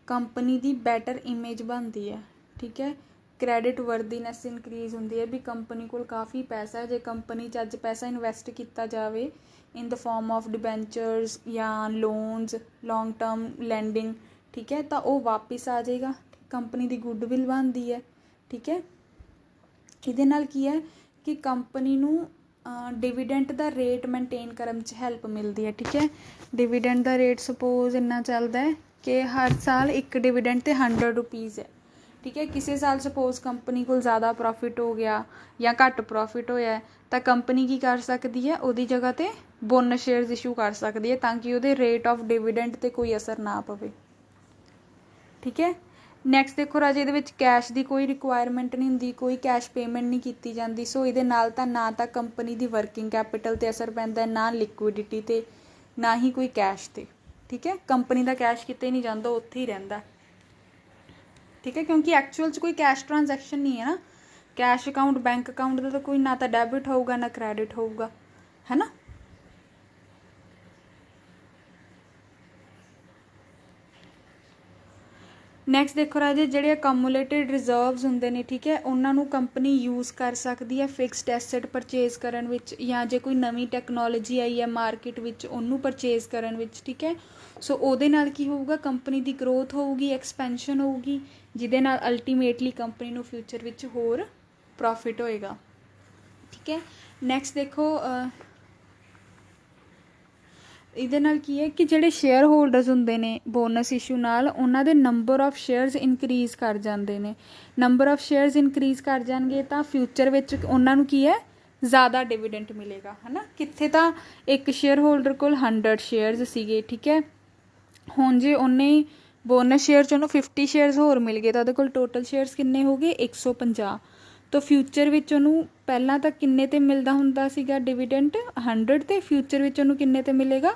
ਕੰਪਨੀ ਦੀ ਬੈਟਰ ਇਮੇਜ ਬਣਦੀ ਹੈ ਠੀਕ ਹੈ ਕ੍ਰੈਡਿਟ ਵਰਦੀਨੈਸ ਇਨਕਰੀਜ਼ ਹੁੰਦੀ ਹੈ ਵੀ ਕੰਪਨੀ ਕੋਲ ਕਾਫੀ ਪੈਸਾ ਹੈ ਜੇ ਕੰਪਨੀ 'ਚ ਅੱਜ ਪੈਸਾ ਇਨਵੈਸਟ ਕੀਤਾ ਜਾਵੇ ਇਨ ਦ ਫਾਰਮ ਆਫ ਡਿਬੈਂਚਰਸ ਜਾਂ ਲੋਨਸ ਲੌਂਗ ਟਰਮ ਲੈਂਡਿੰਗ ਠੀਕ ਹੈ ਤਾਂ ਉਹ ਵਾਪਿਸ ਆ ਜਾਏਗਾ ਕੰਪਨੀ ਦੀ ਗੁੱਡਵਿਲ ਬਣਦੀ ਹੈ ਠੀਕ ਹੈ ਇਹਦੇ ਨਾਲ ਕੀ ਹੈ ਕਿ ਕੰਪਨੀ ਨੂੰ ਡਿਵੀਡੈਂਟ ਦਾ ਰੇਟ ਮੇਨਟੇਨ ਕਰਨ 'ਚ ਹੈਲਪ ਮਿਲਦੀ ਹੈ ਠੀਕ ਹੈ ਡਿਵੀਡੈਂਟ ਦਾ ਰੇਟ ਸਪੋਜ਼ ਇੰਨਾ ਚੱਲਦਾ ਹੈ ਕਿ ਹਰ ਸਾਲ ਇੱਕ ਡਿਵੀਡੈਂਟ 'ਤੇ 100 ਰੁਪੀਜ਼ ਹੈ ਠੀਕ ਹੈ ਕਿਸੇ ਸਾਲ ਸਪੋਜ਼ ਕੰਪਨੀ ਕੋਲ ਜ਼ਿਆਦਾ ਪ੍ਰੋਫਿਟ ਹੋ ਗਿਆ ਜਾਂ ਘੱਟ ਪ੍ਰੋਫਿਟ ਹੋਇਆ ਤਾਂ ਕੰਪਨੀ ਕੀ ਕਰ ਸਕਦੀ ਹੈ ਉਹਦੀ ਜਗ੍ਹਾ 'ਤੇ ਬੋਨਸ ਸ਼ੇਅਰਸ ਇਸ਼ੂ ਕਰ ਸਕਦੀ ਹੈ ਤਾਂ ਕਿ ਉਹਦੇ ਰੇਟ ਆਫ ਡਿਵੀਡੈਂਟ 'ਤੇ ਕੋਈ ਅਸਰ ਨਾ ਪਵੇ ਠੀਕ ਹੈ ਨੈਕਸਟ ਦੇਖੋ ਰਾਜੇ ਇਹਦੇ ਵਿੱਚ ਕੈਸ਼ ਦੀ ਕੋਈ ਰਿਕੁਆਇਰਮੈਂਟ ਨਹੀਂ ਹੁੰਦੀ ਕੋਈ ਕੈਸ਼ ਪੇਮੈਂਟ ਨਹੀਂ ਕੀਤੀ ਜਾਂਦੀ ਸੋ ਇਹਦੇ ਨਾਲ ਤਾਂ ਨਾ ਤਾਂ ਕੰਪਨੀ ਦੀ ਵਰਕਿੰਗ ਕੈਪੀਟਲ 'ਤੇ ਅਸਰ ਪੈਂਦਾ ਨਾ ਲਿਕੁਇਡਿਟੀ 'ਤੇ ਨਾ ਹੀ ਕੋਈ ਕੈਸ਼ 'ਤੇ ਠੀਕ ਹੈ ਕੰਪਨੀ ਦਾ ਕੈਸ਼ ਕਿਤੇ ਨਹੀਂ ਜਾਂਦਾ ਉੱਥੇ ਹੀ ਰਹਿੰਦਾ ਠੀਕ ਹੈ ਕਿਉਂਕਿ ਐਕਚੁਅਲ 'ਚ ਕੋਈ ਕੈਸ਼ ਟ੍ਰਾਂਜੈਕਸ਼ਨ ਨਹੀਂ ਹੈ ਨਾ ਕੈਸ਼ ਅਕਾਊਂਟ ਬੈਂਕ ਅਕਾਊਂਟ ਦਾ ਤਾਂ ਕੋਈ ਨਾ ਤਾਂ ਡੈਬਿਟ ਹੋਊਗਾ ਨਾ ਕ੍ਰੈਡਿਟ ਹੋਊਗਾ ਹੈ ਨਾ ਨੈਕਸਟ ਦੇਖੋ ਰਾਜੇ ਜਿਹੜੇ ਅਕਮੂਲੇਟਿਡ ਰਿਜ਼ਰਵਸ ਹੁੰਦੇ ਨੇ ਠੀਕ ਹੈ ਉਹਨਾਂ ਨੂੰ ਕੰਪਨੀ ਯੂਜ਼ ਕਰ ਸਕਦੀ ਹੈ ਫਿਕਸਡ ਐਸੈਟ ਪਰਚੇਜ਼ ਕਰਨ ਵਿੱਚ ਜਾਂ ਜੇ ਕੋਈ ਨਵੀਂ ਟੈਕਨੋਲੋਜੀ ਆਈ ਹੈ ਮਾਰਕੀਟ ਵਿੱਚ ਉਹਨੂੰ ਪਰਚੇਜ਼ ਕਰਨ ਵਿੱਚ ਠੀਕ ਹੈ ਸੋ ਉਹਦੇ ਨਾਲ ਕੀ ਹੋਊਗਾ ਕੰਪਨੀ ਦੀ ਗਰੋਥ ਹੋਊਗੀ ਐਕਸਪੈਂਸ਼ਨ ਹੋਊਗੀ ਜਿਹਦੇ ਨਾਲ ਅਲਟੀਮੇਟਲੀ ਕੰਪਨੀ ਨੂੰ ਫਿਊਚਰ ਵਿੱਚ ਹੋਰ ਪ੍ਰੋਫਿਟ ਹੋਏਗਾ ਠੀਕ ਹੈ ਨੈਕਸਟ ਦੇਖੋ ਇਹਦੇ ਨਾਲ ਕੀ ਹੈ ਕਿ ਜਿਹੜੇ ਸ਼ੇਅਰ ਹੋਲਡਰਸ ਹੁੰਦੇ ਨੇ ਬੋਨਸ ਇਸ਼ੂ ਨਾਲ ਉਹਨਾਂ ਦੇ ਨੰਬਰ ਆਫ ਸ਼ੇਅਰਸ ਇਨਕਰੀਜ਼ ਕਰ ਜਾਂਦੇ ਨੇ। ਨੰਬਰ ਆਫ ਸ਼ੇਅਰਸ ਇਨਕਰੀਜ਼ ਕਰ ਜਾਣਗੇ ਤਾਂ ਫਿਊਚਰ ਵਿੱਚ ਉਹਨਾਂ ਨੂੰ ਕੀ ਹੈ ਜ਼ਿਆਦਾ ਡਿਵੀਡੈਂਟ ਮਿਲੇਗਾ, ਹੈ ਨਾ। ਕਿੱਥੇ ਤਾਂ ਇੱਕ ਸ਼ੇਅਰ ਹੋਲਡਰ ਕੋਲ 100 ਸ਼ੇਅਰਸ ਸੀਗੇ, ਠੀਕ ਹੈ। ਹੁਣ ਜੇ ਉਹਨੇ ਬੋਨਸ ਸ਼ੇਅਰ 'ਚ ਉਹਨੂੰ 50 ਸ਼ੇਅਰਸ ਹੋਰ ਮਿਲ ਗਏ ਤਾਂ ਉਹਦੇ ਕੋਲ ਟੋਟਲ ਸ਼ੇਅਰਸ ਕਿੰਨੇ ਹੋ ਗਏ 150। ਤਾਂ ਫਿਊਚਰ ਵਿੱਚ ਉਹਨੂੰ ਪਹਿਲਾਂ ਤਾਂ ਕਿੰਨੇ 'ਤੇ ਮਿਲਦਾ ਹੁੰਦਾ ਸੀਗਾ ਡਿਵੀਡੈਂਟ 100 'ਤੇ, ਫਿਊਚਰ ਵਿੱਚ ਉਹਨੂੰ ਕਿੰਨੇ 'ਤੇ ਮਿਲੇਗਾ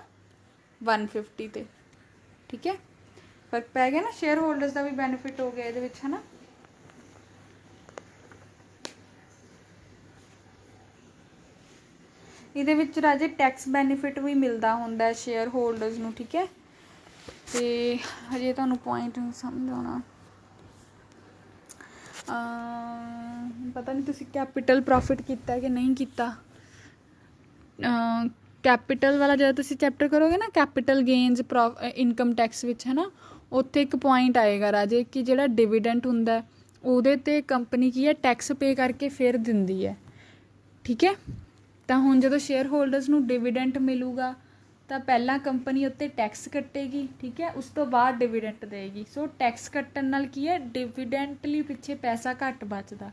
150 'ਤੇ, ਠੀਕ ਹੈ। ਫਰਕ ਪੈ ਗਿਆ ਨਾ, ਸ਼ੇਅਰ ਹੋਲਡਰਸ ਦਾ ਵੀ ਬੈਨੀਫਿਟ ਹੋ ਗਿਆ ਇਹਦੇ ਵਿੱਚ, ਹੈ ਨਾ। ਇਹਦੇ ਵਿੱਚ ਰਾਜੇ ਟੈਕਸ ਬੈਨੀਫਿਟ ਵੀ ਮਿਲਦਾ ਹੁੰਦਾ ਸ਼ੇਅਰ ਹੋਲਡਰਸ ਨੂੰ, ਠੀਕ ਹੈ। ਤੇ ਹਜੇ ਤੁਹਾਨੂੰ ਪੁਆਇੰਟ ਸਮਝ ਆਉਣਾ, ਪਤਾ ਨਹੀਂ ਤੁਸੀਂ ਕੈਪੀਟਲ ਪ੍ਰੋਫਿਟ ਕੀਤਾ ਕਿ ਨਹੀਂ ਕੀਤਾ। ਕੈਪੀਟਲ ਵਾਲਾ ਜਦੋਂ ਤੁਸੀਂ ਚੈਪਟਰ ਕਰੋਗੇ ਨਾ ਕੈਪੀਟਲ ਗੇਨਸ ਇਨਕਮ ਟੈਕਸ ਵਿੱਚ, ਹੈ ਨਾ, ਉੱਥੇ ਇੱਕ ਪੁਆਇੰਟ ਆਏਗਾ ਰਾਜੇ ਕਿ ਜਿਹੜਾ ਡਿਵੀਡੈਂਟ ਹੁੰਦਾ ਉਹਦੇ 'ਤੇ ਕੰਪਨੀ ਕੀ ਹੈ ਟੈਕਸ ਪੇ ਕਰਕੇ ਫਿਰ ਦਿੰਦੀ ਹੈ, ਠੀਕ ਹੈ। ਤਾਂ ਹੁਣ ਜਦੋਂ ਸ਼ੇਅਰ ਹੋਲਡਰਸ ਨੂੰ ਡਿਵੀਡੈਂਟ ਮਿਲੂਗਾ ਤਾਂ ਪਹਿਲਾਂ ਕੰਪਨੀ ਉੱਤੇ ਟੈਕਸ ਕੱਟੇਗੀ, ਠੀਕ ਹੈ, ਉਸ ਤੋਂ ਬਾਅਦ ਡਿਵੀਡੈਂਟ ਦੇਗੀ। ਸੋ ਟੈਕਸ ਕੱਟਣ ਨਾਲ ਕੀ ਹੈ ਡਿਵੀਡੈਂਟ ਲਈ ਪਿੱਛੇ ਪੈਸਾ ਘੱਟ ਬਚਦਾ,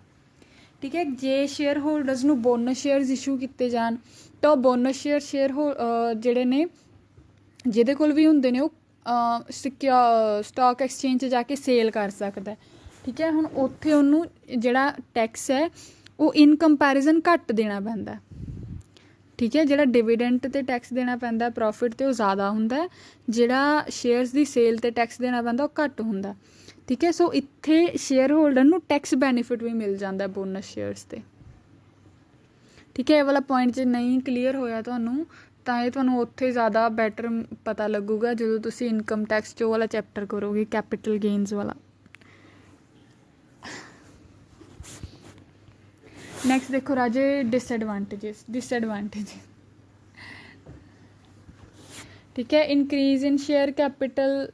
ਠੀਕ ਹੈ। ਜੇ ਸ਼ੇਅਰ ਹੋਲਡਰਸ ਨੂੰ ਬੋਨਸ ਸ਼ੇਅਰਸ ਇਸ਼ੂ ਕੀਤੇ ਜਾਣ ਤਾਂ ਉਹ ਬੋਨਸ ਸ਼ੇਅਰ ਜਿਹੜੇ ਨੇ ਜਿਹਦੇ ਕੋਲ ਵੀ ਹੁੰਦੇ ਨੇ ਉਹ ਸਟਾਕ ਐਕਸਚੇਂਜ 'ਚ ਜਾ ਕੇ ਸੇਲ ਕਰ ਸਕਦਾ, ਠੀਕ ਹੈ। ਹੁਣ ਉੱਥੇ ਉਹਨੂੰ ਜਿਹੜਾ ਟੈਕਸ ਹੈ ਉਹ ਇਨ ਕੰਪੈਰੀਜ਼ਨ ਘੱਟ ਦੇਣਾ ਪੈਂਦਾ, ਠੀਕ ਹੈ। ਜਿਹੜਾ ਡਿਵੀਡੈਂਟ 'ਤੇ ਟੈਕਸ ਦੇਣਾ ਪੈਂਦਾ ਪ੍ਰੋਫਿਟ 'ਤੇ ਉਹ ਜ਼ਿਆਦਾ ਹੁੰਦਾ, ਜਿਹੜਾ ਸ਼ੇਅਰਸ ਦੀ ਸੇਲ 'ਤੇ ਟੈਕਸ ਦੇਣਾ ਪੈਂਦਾ ਉਹ ਘੱਟ ਹੁੰਦਾ, ਠੀਕ ਹੈ। ਸੋ ਇੱਥੇ ਸ਼ੇਅਰ ਹੋਲਡਰ ਨੂੰ ਟੈਕਸ ਬੈਨੀਫਿਟ ਵੀ ਮਿਲ ਜਾਂਦਾ ਬੋਨਸ ਸ਼ੇਅਰਸ 'ਤੇ, ਠੀਕ ਹੈ। ਇਹ ਵਾਲਾ ਪੁਆਇੰਟ ਜੇ ਨਹੀਂ ਕਲੀਅਰ ਹੋਇਆ ਤੁਹਾਨੂੰ ਤਾਂ ਇਹ ਤੁਹਾਨੂੰ ਉੱਥੇ ਜ਼ਿਆਦਾ ਬੈਟਰ ਪਤਾ ਲੱਗੂਗਾ ਜਦੋਂ ਤੁਸੀਂ ਇਨਕਮ ਟੈਕਸ 'ਚ ਉਹ ਵਾਲਾ ਚੈਪਟਰ ਕਰੋਗੇ ਕੈਪੀਟਲ ਗੇਨਸ ਵਾਲਾ। ਨੈਕਸਟ ਦੇਖੋ ਰਾਜੇ ਡਿਸਐਡਵਾਂਟੇਜਸ, ਠੀਕ ਹੈ। ਇਨਕਰੀਜ਼ ਇਨ ਸ਼ੇਅਰ ਕੈਪੀਟਲ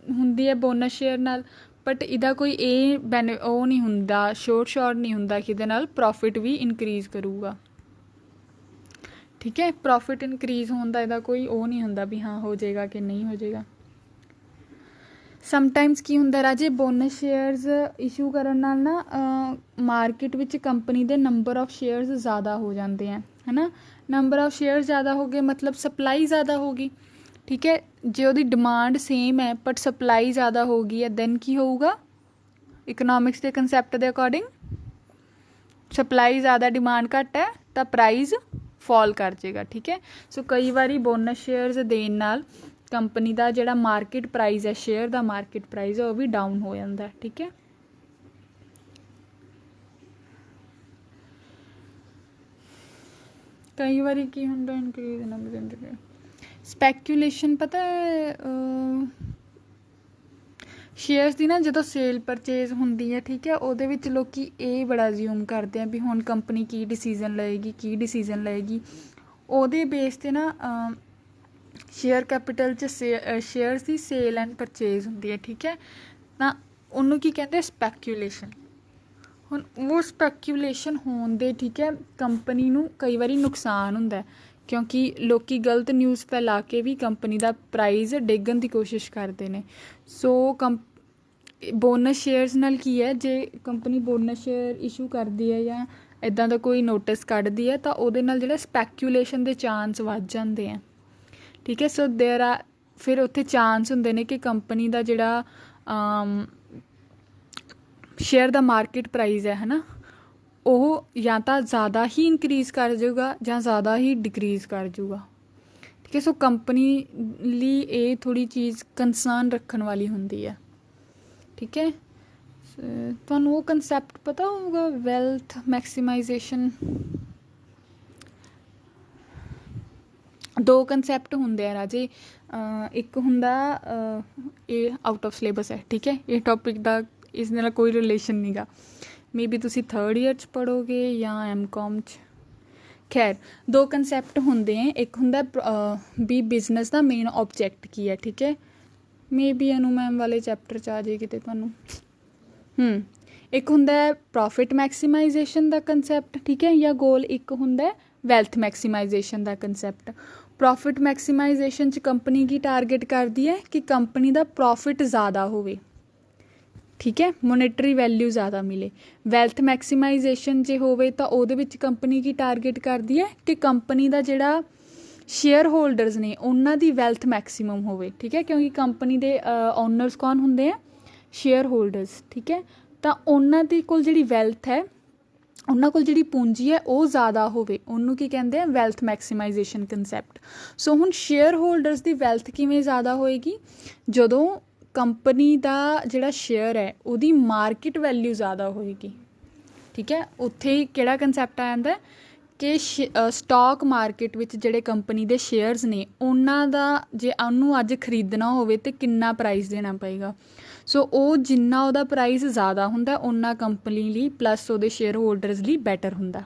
ਹੁੰਦੀ ਹੈ ਬੋਨਸ ਸ਼ੇਅਰ ਨਾਲ, ਬਟ ਇਹਦਾ ਕੋਈ ਉਹ ਨਹੀਂ ਹੁੰਦਾ, ਸ਼ੋਰ ਨਹੀਂ ਹੁੰਦਾ ਕਿ ਇਹਦੇ ਨਾਲ ਪ੍ਰੋਫਿਟ ਵੀ ਇਨਕਰੀਜ਼ ਕਰੂਗਾ, ਠੀਕ ਹੈ। ਪ੍ਰੋਫਿਟ ਇਨਕਰੀਜ਼ ਹੋਣ ਦਾ ਇਹਦਾ ਕੋਈ ਉਹ ਨਹੀਂ ਹੁੰਦਾ ਵੀ ਹਾਂ ਹੋ ਜਾਏਗਾ ਕਿ ਨਹੀਂ ਹੋ ਜਾਏਗਾ। ਸਮਟਾਈਮਸ ਕੀ ਹੁੰਦਾ ਰਾਜੇ ਬੋਨਸ ਸ਼ੇਅਰਸ ਇਸ਼ੂ ਕਰਨ ਨਾਲ ਨਾ ਮਾਰਕੀਟ ਵਿੱਚ ਕੰਪਨੀ ਦੇ ਨੰਬਰ ਆਫ ਸ਼ੇਅਰਸ ਜ਼ਿਆਦਾ ਹੋ ਜਾਂਦੇ ਹੈ, ਹੈ ਨਾ। ਨੰਬਰ ਆਫ ਸ਼ੇਅਰ ਜ਼ਿਆਦਾ ਹੋ ਗਏ ਮਤਲਬ ਸਪਲਾਈ ਜ਼ਿਆਦਾ ਹੋ ਗਈ, ਠੀਕ ਹੈ। ਜੇ ਉਹਦੀ ਡਿਮਾਂਡ ਸੇਮ ਹੈ ਬਟ ਸਪਲਾਈ ਜ਼ਿਆਦਾ ਹੋ ਗਈ ਹੈ ਦੈਨ ਕੀ ਹੋਊਗਾ ਇਕਨੋਮਿਕਸ ਦੇ ਕੰਸੈਪਟ ਦੇ ਅਕੋਰਡਿੰਗ ਸਪਲਾਈ ਜ਼ਿਆਦਾ ਡਿਮਾਂਡ ਘੱਟ ਹੈ ਤਾਂ ਪ੍ਰਾਈਜ਼ ਫਾਲ ਕਰ ਜਾਏਗਾ, ਠੀਕ ਹੈ। ਸੋ ਕਈ ਵਾਰੀ ਬੋਨਸ ਸ਼ੇਅਰਸ ਦੇਣ ਨਾਲ ਕੰਪਨੀ ਦਾ ਜਿਹੜਾ ਮਾਰਕੀਟ ਪ੍ਰਾਈਜ਼ ਹੈ ਸ਼ੇਅਰ ਦਾ ਮਾਰਕੀਟ ਪ੍ਰਾਈਜ਼ ਹੈ ਉਹ ਵੀ ਡਾਊਨ ਹੋ ਜਾਂਦਾ, ਠੀਕ ਹੈ। ਕਈ ਵਾਰੀ ਕੀ ਹੁੰਦਾ ਇਨਕਰੀਜ਼ ਨੰਬਰ ਸਪੈਕੂਲੇਸ਼ਨ, ਪਤਾ ਸ਼ੇਅਰਸ ਦੀ ਨਾ ਜਦੋਂ ਸੇਲ ਪਰਚੇਜ਼ ਹੁੰਦੀ ਹੈ, ਠੀਕ ਹੈ, ਉਹਦੇ ਵਿੱਚ ਲੋਕ ਇਹ ਬੜਾ ਜ਼ਿਊਮ ਕਰਦੇ ਆ ਵੀ ਹੁਣ ਕੰਪਨੀ ਕੀ ਡਿਸੀਜ਼ਨ ਲਏਗੀ ਉਹਦੇ ਬੇਸ 'ਤੇ ਨਾ ਸ਼ੇਅਰ ਕੈਪੀਟਲ 'ਚ shares the sale and purchase ਹੁੰਦੀ ਹੈ, ਠੀਕ ਹੈ। ਤਾਂ ਉਹਨੂੰ ਕੀ ਕਹਿੰਦੇ ਸਪੈਕੂਲੇਸ਼ਨ। ਹੁਣ ਉਹ ਸਪੈਕੂਲੇਸ਼ਨ ਹੋਣ ਦੇ, ਠੀਕ ਹੈ, ਕੰਪਨੀ ਨੂੰ ਕਈ ਵਾਰੀ ਨੁਕਸਾਨ ਹੁੰਦਾ ਕਿਉਂਕਿ ਲੋਕ ਗਲਤ ਨਿਊਜ਼ ਫੈਲਾ ਕੇ ਵੀ ਕੰਪਨੀ ਦਾ ਪ੍ਰਾਈਜ਼ ਡੇਗਣ ਦੀ ਕੋਸ਼ਿਸ਼ ਕਰਦੇ ਨੇ। ਸੋ ਬੋਨਸ ਸ਼ੇਅਰਸ ਨਾਲ ਕੀ ਹੈ ਜੇ ਕੰਪਨੀ ਬੋਨਸ ਸ਼ੇਅਰ ਇਸ਼ੂ ਕਰਦੀ ਹੈ ਜਾਂ ਇੱਦਾਂ ਦਾ ਕੋਈ ਨੋਟਿਸ ਕੱਢਦੀ ਹੈ ਤਾਂ ਉਹਦੇ ਨਾਲ ਜਿਹੜਾ ਸਪੈਕੂਲੇਸ਼ਨ ਦੇ ਚਾਂਸ ਵੱਧ ਜਾਂਦੇ ਆ, ਠੀਕ ਹੈ। ਸੋ ਫਿਰ ਉੱਥੇ ਚਾਂਸ ਹੁੰਦੇ ਨੇ ਕਿ ਕੰਪਨੀ ਦਾ ਜਿਹੜਾ ਸ਼ੇਅਰ ਦਾ ਮਾਰਕੀਟ ਪ੍ਰਾਈਜ਼ ਹੈ ਨਾ ਉਹ ਜਾਂ ਤਾਂ ਜ਼ਿਆਦਾ ਹੀ ਇਨਕਰੀਜ਼ ਕਰ ਜਾਊਗਾ ਜਾਂ ਜ਼ਿਆਦਾ ਹੀ ਡਿਕਰੀਜ਼ ਕਰ ਜਾਊਗਾ, ਠੀਕ ਹੈ। ਸੋ ਕੰਪਨੀ ਲਈ ਇਹ ਥੋੜ੍ਹੀ ਚੀਜ਼ ਕੰਸਰਨ ਰੱਖਣ ਵਾਲੀ ਹੁੰਦੀ ਹੈ, ਠੀਕ ਹੈ। ਤੁਹਾਨੂੰ ਉਹ ਕੰਸੈਪਟ ਪਤਾ ਹੋਊਗਾ ਵੈਲਥ ਮੈਕਸੀਮਾਈਜੇਸ਼ਨ। ਦੋ ਕੰਸੈਪਟ ਹੁੰਦੇ ਆ ਰਾਜੇ, ਇੱਕ ਹੁੰਦਾ ਇਹ ਆਊਟ ਆਫ ਸਿਲੇਬਸ ਹੈ, ਠੀਕ ਹੈ। ਇਹ ਟੌਪਿਕ ਦਾ ਇਸ ਨਾਲ ਕੋਈ ਰਿਲੇਸ਼ਨ ਨਹੀਂ ਗਾ, ਮੇ ਬੀ ਤੁਸੀਂ 3rd ਈਅਰ 'ਚ ਪੜ੍ਹੋਗੇ ਜਾਂ MCOM 'ਚ। ਖੈਰ ਦੋ ਕੰਸੈਪਟ ਹੁੰਦੇ ਹੈ, ਇੱਕ ਹੁੰਦਾ ਵੀ ਬਿਜ਼ਨਸ ਦਾ ਮੇਨ ਆਬਜੈਕਟ ਕੀ ਹੈ, ਠੀਕ ਹੈ। ਮੇ ਬੀ ਅਨੂ ਮੈਮ ਵਾਲੇ ਚੈਪਟਰ 'ਚ ਆ ਜਾਏ ਕਿਤੇ ਤੁਹਾਨੂੰ। ਇੱਕ ਹੁੰਦਾ ਪ੍ਰੋਫਿਟ ਮੈਕਸੀਮਾਈਜੇਸ਼ਨ ਦਾ ਕੰਸੈਪਟ, ਠੀਕ ਹੈ, ਜਾਂ ਗੋਲ। ਇੱਕ ਹੁੰਦਾ ਵੈਲਥ ਮੈਕਸੀਮਾਈਜੇਸ਼ਨ ਦਾ ਕੰਸੈਪਟ। ਪ੍ਰੋਫਿਟ ਮੈਕਸੀਮਾਈਜੇਸ਼ਨ 'ਚ ਕੰਪਨੀ ਕੀ ਟਾਰਗੇਟ ਕਰਦੀ ਹੈ ਕਿ ਕੰਪਨੀ ਦਾ ਪ੍ਰੋਫਿਟ ਜ਼ਿਆਦਾ ਹੋਵੇ, ਠੀਕ ਹੈ, ਮੋਨੇਟਰੀ ਵੈਲਿਊ ਜ਼ਿਆਦਾ ਮਿਲੇ। ਵੈਲਥ ਮੈਕਸੀਮਾਈਜੇਸ਼ਨ ਜੇ ਹੋਵੇ ਤਾਂ ਉਹਦੇ ਵਿੱਚ ਕੰਪਨੀ ਕੀ ਟਾਰਗੇਟ ਕਰਦੀ ਹੈ ਕਿ ਕੰਪਨੀ ਦਾ ਜਿਹੜਾ ਸ਼ੇਅਰ ਹੋਲਡਰਸ ਨੇ ਉਹਨਾਂ ਦੀ ਵੈਲਥ ਮੈਕਸੀਮਮ ਹੋਵੇ, ਠੀਕ ਹੈ, ਕਿਉਂਕਿ ਕੰਪਨੀ ਦੇ ਓਨਰਸ ਕੌਣ ਹੁੰਦੇ ਆ, ਸ਼ੇਅਰ ਹੋਲਡਰਸ, ਠੀਕ ਹੈ, ਤਾਂ ਉਹਨਾਂ ਦੀ ਕੋਲ ਜਿਹੜੀ ਵੈਲਥ ਹੈ, ਉਹਨਾਂ ਕੋਲ ਜਿਹੜੀ ਪੂੰਜੀ ਹੈ ਉਹ ਜ਼ਿਆਦਾ ਹੋਵੇ, ਉਹਨੂੰ ਕੀ ਕਹਿੰਦੇ ਆ, ਵੈਲਥ ਮੈਕਸੀਮਾਈਜੇਸ਼ਨ ਕੰਸੈਪਟ। ਸੋ ਹੁਣ ਸ਼ੇਅਰ ਹੋਲਡਰਸ ਦੀ ਵੈਲਥ ਕਿਵੇਂ ਜ਼ਿਆਦਾ ਹੋਏਗੀ, ਜਦੋਂ ਕੰਪਨੀ ਦਾ ਜਿਹੜਾ ਸ਼ੇਅਰ ਹੈ ਉਹਦੀ ਮਾਰਕੀਟ ਵੈਲਿਊ ਜ਼ਿਆਦਾ ਹੋਏਗੀ, ਠੀਕ ਹੈ। ਉੱਥੇ ਹੀ ਕਿਹੜਾ ਕੰਸੈਪਟ ਆ ਜਾਂਦਾ ਕਿ ਸਟਾਕ ਮਾਰਕੀਟ ਵਿੱਚ ਜਿਹੜੇ ਕੰਪਨੀ ਦੇ ਸ਼ੇਅਰਸ ਨੇ ਉਹਨਾਂ ਦਾ ਜੇ ਉਹਨੂੰ ਅੱਜ ਖਰੀਦਣਾ ਹੋਵੇ ਤਾਂ ਕਿੰਨਾ ਪ੍ਰਾਈਸ ਦੇਣਾ ਪਏਗਾ। ਸੋ ਉਹ ਜਿੰਨਾ ਉਹਦਾ ਪ੍ਰਾਈਸ ਜ਼ਿਆਦਾ ਹੁੰਦਾ ਓਨਾ ਕੰਪਨੀ ਲਈ ਪਲੱਸ ਉਹਦੇ ਸ਼ੇਅਰ ਹੋਲਡਰਸ ਲਈ ਬੈਟਰ ਹੁੰਦਾ,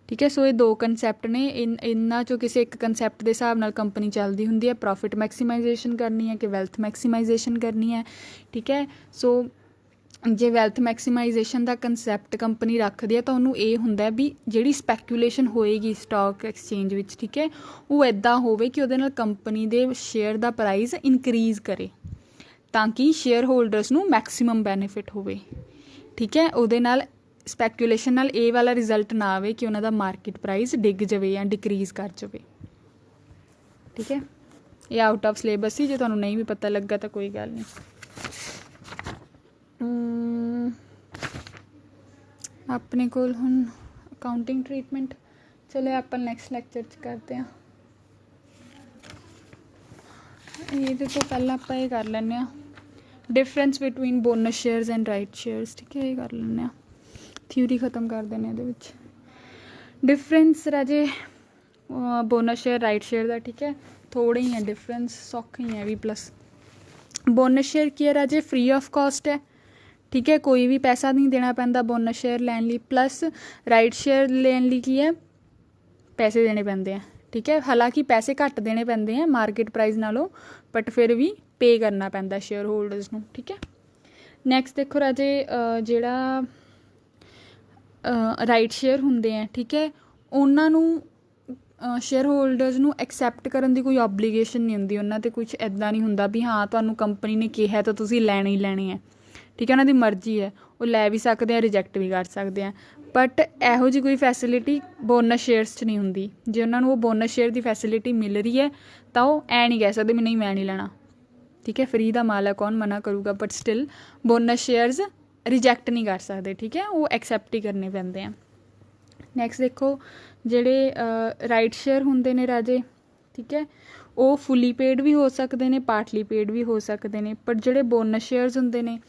ਠੀਕ ਹੈ। ਸੋ ਇਹ ਦੋ ਕੰਸੈਪਟ ਨੇ, ਇਹਨਾਂ 'ਚੋਂ ਕਿਸੇ ਇੱਕ ਕੰਸੈਪਟ ਦੇ ਹਿਸਾਬ ਨਾਲ ਕੰਪਨੀ ਚੱਲਦੀ ਹੁੰਦੀ ਹੈ, ਪ੍ਰੋਫਿਟ ਮੈਕਸੀਮਾਈਜੇਸ਼ਨ ਕਰਨੀ ਹੈ ਕਿ ਵੈਲਥ ਮੈਕਸੀਮਾਈਜੇਸ਼ਨ ਕਰਨੀ ਹੈ, ਠੀਕ ਹੈ। ਸੋ ਜੇ ਵੈਲਥ ਮੈਕਸੀਮਾਈਜੇਸ਼ਨ ਦਾ ਕੰਸੈਪਟ ਕੰਪਨੀ ਰੱਖਦੀ ਹੈ ਤਾਂ ਉਹਨੂੰ ਇਹ ਹੁੰਦਾ ਵੀ ਜਿਹੜੀ ਸਪੈਕੂਲੇਸ਼ਨ ਹੋਏਗੀ ਸਟਾਕ ਐਕਸਚੇਂਜ ਵਿੱਚ, ਠੀਕ ਹੈ, ਉਹ ਇੱਦਾਂ ਹੋਵੇ ਕਿ ਉਹਦੇ ਨਾਲ ਕੰਪਨੀ ਦੇ ਸ਼ੇਅਰ ਦਾ ਪ੍ਰਾਈਸ ਇਨਕਰੀਜ਼ ਕਰੇ ਤਾਂ ਕਿ ਸ਼ੇਅਰ ਹੋਲਡਰਸ ਨੂੰ ਮੈਕਸੀਮਮ ਬੈਨੀਫਿਟ ਹੋਵੇ, ਠੀਕ ਹੈ। ਉਹਦੇ ਨਾਲ ਸਪੈਕੂਲੇਸ਼ਨ ਨਾਲ ਇਹ ਵਾਲਾ ਰਿਜ਼ਲਟ ਨਾ ਆਵੇ ਕਿ ਉਹਨਾਂ ਦਾ ਮਾਰਕੀਟ ਪ੍ਰਾਈਸ ਡਿੱਗ ਜਾਵੇ ਜਾਂ ਡਿਕਰੀਜ਼ ਕਰ ਜਾਵੇ, ਠੀਕ ਹੈ। ਇਹ ਆਊਟ ਆਫ ਸਿਲੇਬਸ ਸੀ, ਜੇ ਤੁਹਾਨੂੰ ਨਹੀਂ ਵੀ ਪਤਾ ਲੱਗਾ ਤਾਂ ਕੋਈ ਗੱਲ ਨਹੀਂ। ਆਪਣੇ ਕੋਲ ਹੁਣ ਅਕਾਊਂਟਿੰਗ ਟਰੀਟਮੈਂਟ, ਚਲੋ ਆਪਾਂ ਨੈਕਸਟ ਲੈਕਚਰ 'ਚ ਕਰਦੇ ਹਾਂ। ਇਹਦੇ ਤੋਂ ਪਹਿਲਾਂ ਆਪਾਂ ਇਹ ਕਰ ਲੈਂਦੇ ਹਾਂ, difference between bonus shares and right shares, ਠੀਕ ਹੈ, ਇਹ ਕਰ ਲੈਂਦੇ ਹਾਂ, ਥਿਊਰੀ ਖ਼ਤਮ ਕਰ ਦਿੰਦੇ ਇਹਦੇ ਵਿੱਚ। ਡਿਫਰੈਂਸ ਰਾਜੇ ਬੋਨਸ ਸ਼ੇਅਰ ਰਾਈਟ ਸ਼ੇਅਰ ਦਾ, ਠੀਕ ਹੈ, ਥੋੜ੍ਹੇ ਹੀ ਹੈ ਡਿਫਰੈਂਸ, ਸੌਖੇ ਹੀ ਹੈ ਵੀ ਪਲੱਸ। ਬੋਨਸ ਸ਼ੇਅਰ ਕੀ ਹੈ ਰਾਜੇ, ਫ੍ਰੀ ਆਫ ਕਾਸਟ ਹੈ, ਠੀਕ ਹੈ, ਕੋਈ ਵੀ ਪੈਸਾ ਨਹੀਂ ਦੇਣਾ ਪੈਂਦਾ ਬੋਨਸ ਸ਼ੇਅਰ ਲੈਣ ਲਈ। ਪਲੱਸ ਰਾਈਟ ਸ਼ੇਅਰ ਲੈਣ ਲਈ ਕੀ ਹੈ, ਪੈਸੇ ਦੇਣੇ ਪੈਂਦੇ ਆ, ਠੀਕ ਹੈ, ਹਾਲਾਂਕਿ ਪੈਸੇ ਘੱਟ ਦੇਣੇ ਪੈਂਦੇ ਆ ਮਾਰਕੀਟ ਪ੍ਰਾਈਸ ਨਾਲੋਂ, ਬਟ ਫਿਰ ਵੀ ਪੇ ਕਰਨਾ ਪੈਂਦਾ ਸ਼ੇਅਰ ਹੋਲਡਰਸ ਨੂੰ, ਠੀਕ ਹੈ। ਨੈਕਸਟ ਦੇਖੋ ਰਾਜੇ, ਜਿਹੜਾ ਰਾਈਟ ਸ਼ੇਅਰ ਹੁੰਦੇ ਆ, ਠੀਕ ਹੈ, ਉਹਨਾਂ ਨੂੰ ਸ਼ੇਅਰ ਹੋਲਡਰਸ ਨੂੰ ਐਕਸੈਪਟ ਕਰਨ ਦੀ ਕੋਈ ਓਬਲੀਗੇਸ਼ਨ ਨਹੀਂ ਹੁੰਦੀ, ਉਹਨਾਂ 'ਤੇ ਕੁਛ ਇੱਦਾਂ ਨਹੀਂ ਹੁੰਦਾ ਵੀ ਹਾਂ ਤੁਹਾਨੂੰ ਕੰਪਨੀ ਨੇ ਕਿਹਾ ਤਾਂ ਤੁਸੀਂ ਲੈਣੇ ਹੀ ਲੈਣੇ ਹੈ, ਠੀਕ ਹੈ, ਉਹਨਾਂ ਦੀ ਮਰਜ਼ੀ ਹੈ, ਉਹ ਲੈ ਵੀ ਸਕਦੇ ਆ, ਰਿਜੈਕਟ ਵੀ ਕਰ ਸਕਦੇ ਆ। ਬਟ ਇਹੋ ਜਿਹੀ ਕੋਈ ਫੈਸਿਲਿਟੀ ਬੋਨਸ ਸ਼ੇਅਰਸ 'ਚ ਨਹੀਂ ਹੁੰਦੀ। ਜੇ ਉਹਨਾਂ ਨੂੰ ਉਹ ਬੋਨਸ ਸ਼ੇਅਰ ਦੀ ਫੈਸਿਲਿਟੀ ਮਿਲ ਰਹੀ ਹੈ ਤਾਂ ਉਹ ਐਂ ਨਹੀਂ ਕਹਿ ਸਕਦੇ ਵੀ ਨਹੀਂ ਮੈਂ ਨਹੀਂ ਲੈਣਾ, ਠੀਕ ਹੈ, ਫਰੀ ਦਾ ਮਾਲ ਹੈ ਕੌਣ ਮਨਾ ਕਰੂਗਾ, but still bonus shares reject ਨਹੀਂ ਕਰ ਸਕਦੇ, ਠੀਕ ਹੈ, ਉਹ ਐਕਸੈਪਟ ਹੀ ਕਰਨੇ ਪੈਂਦੇ ਆ। ਨੈਕਸਟ ਦੇਖੋ, ਜਿਹੜੇ ਰਾਈਟ ਸ਼ੇਅਰ ਹੁੰਦੇ ਨੇ ਰਾਜੇ, ਠੀਕ ਹੈ, ਉਹ ਫੁੱਲੀ ਪੇਡ ਵੀ ਹੋ ਸਕਦੇ ਨੇ, ਪਾਰਟਲੀ ਪੇਡ ਵੀ ਹੋ ਸਕਦੇ ਨੇ, ਪਰ ਜਿਹੜੇ ਬੋਨਸ ਸ਼ੇਅਰਸ ਹੁੰਦੇ ਨੇ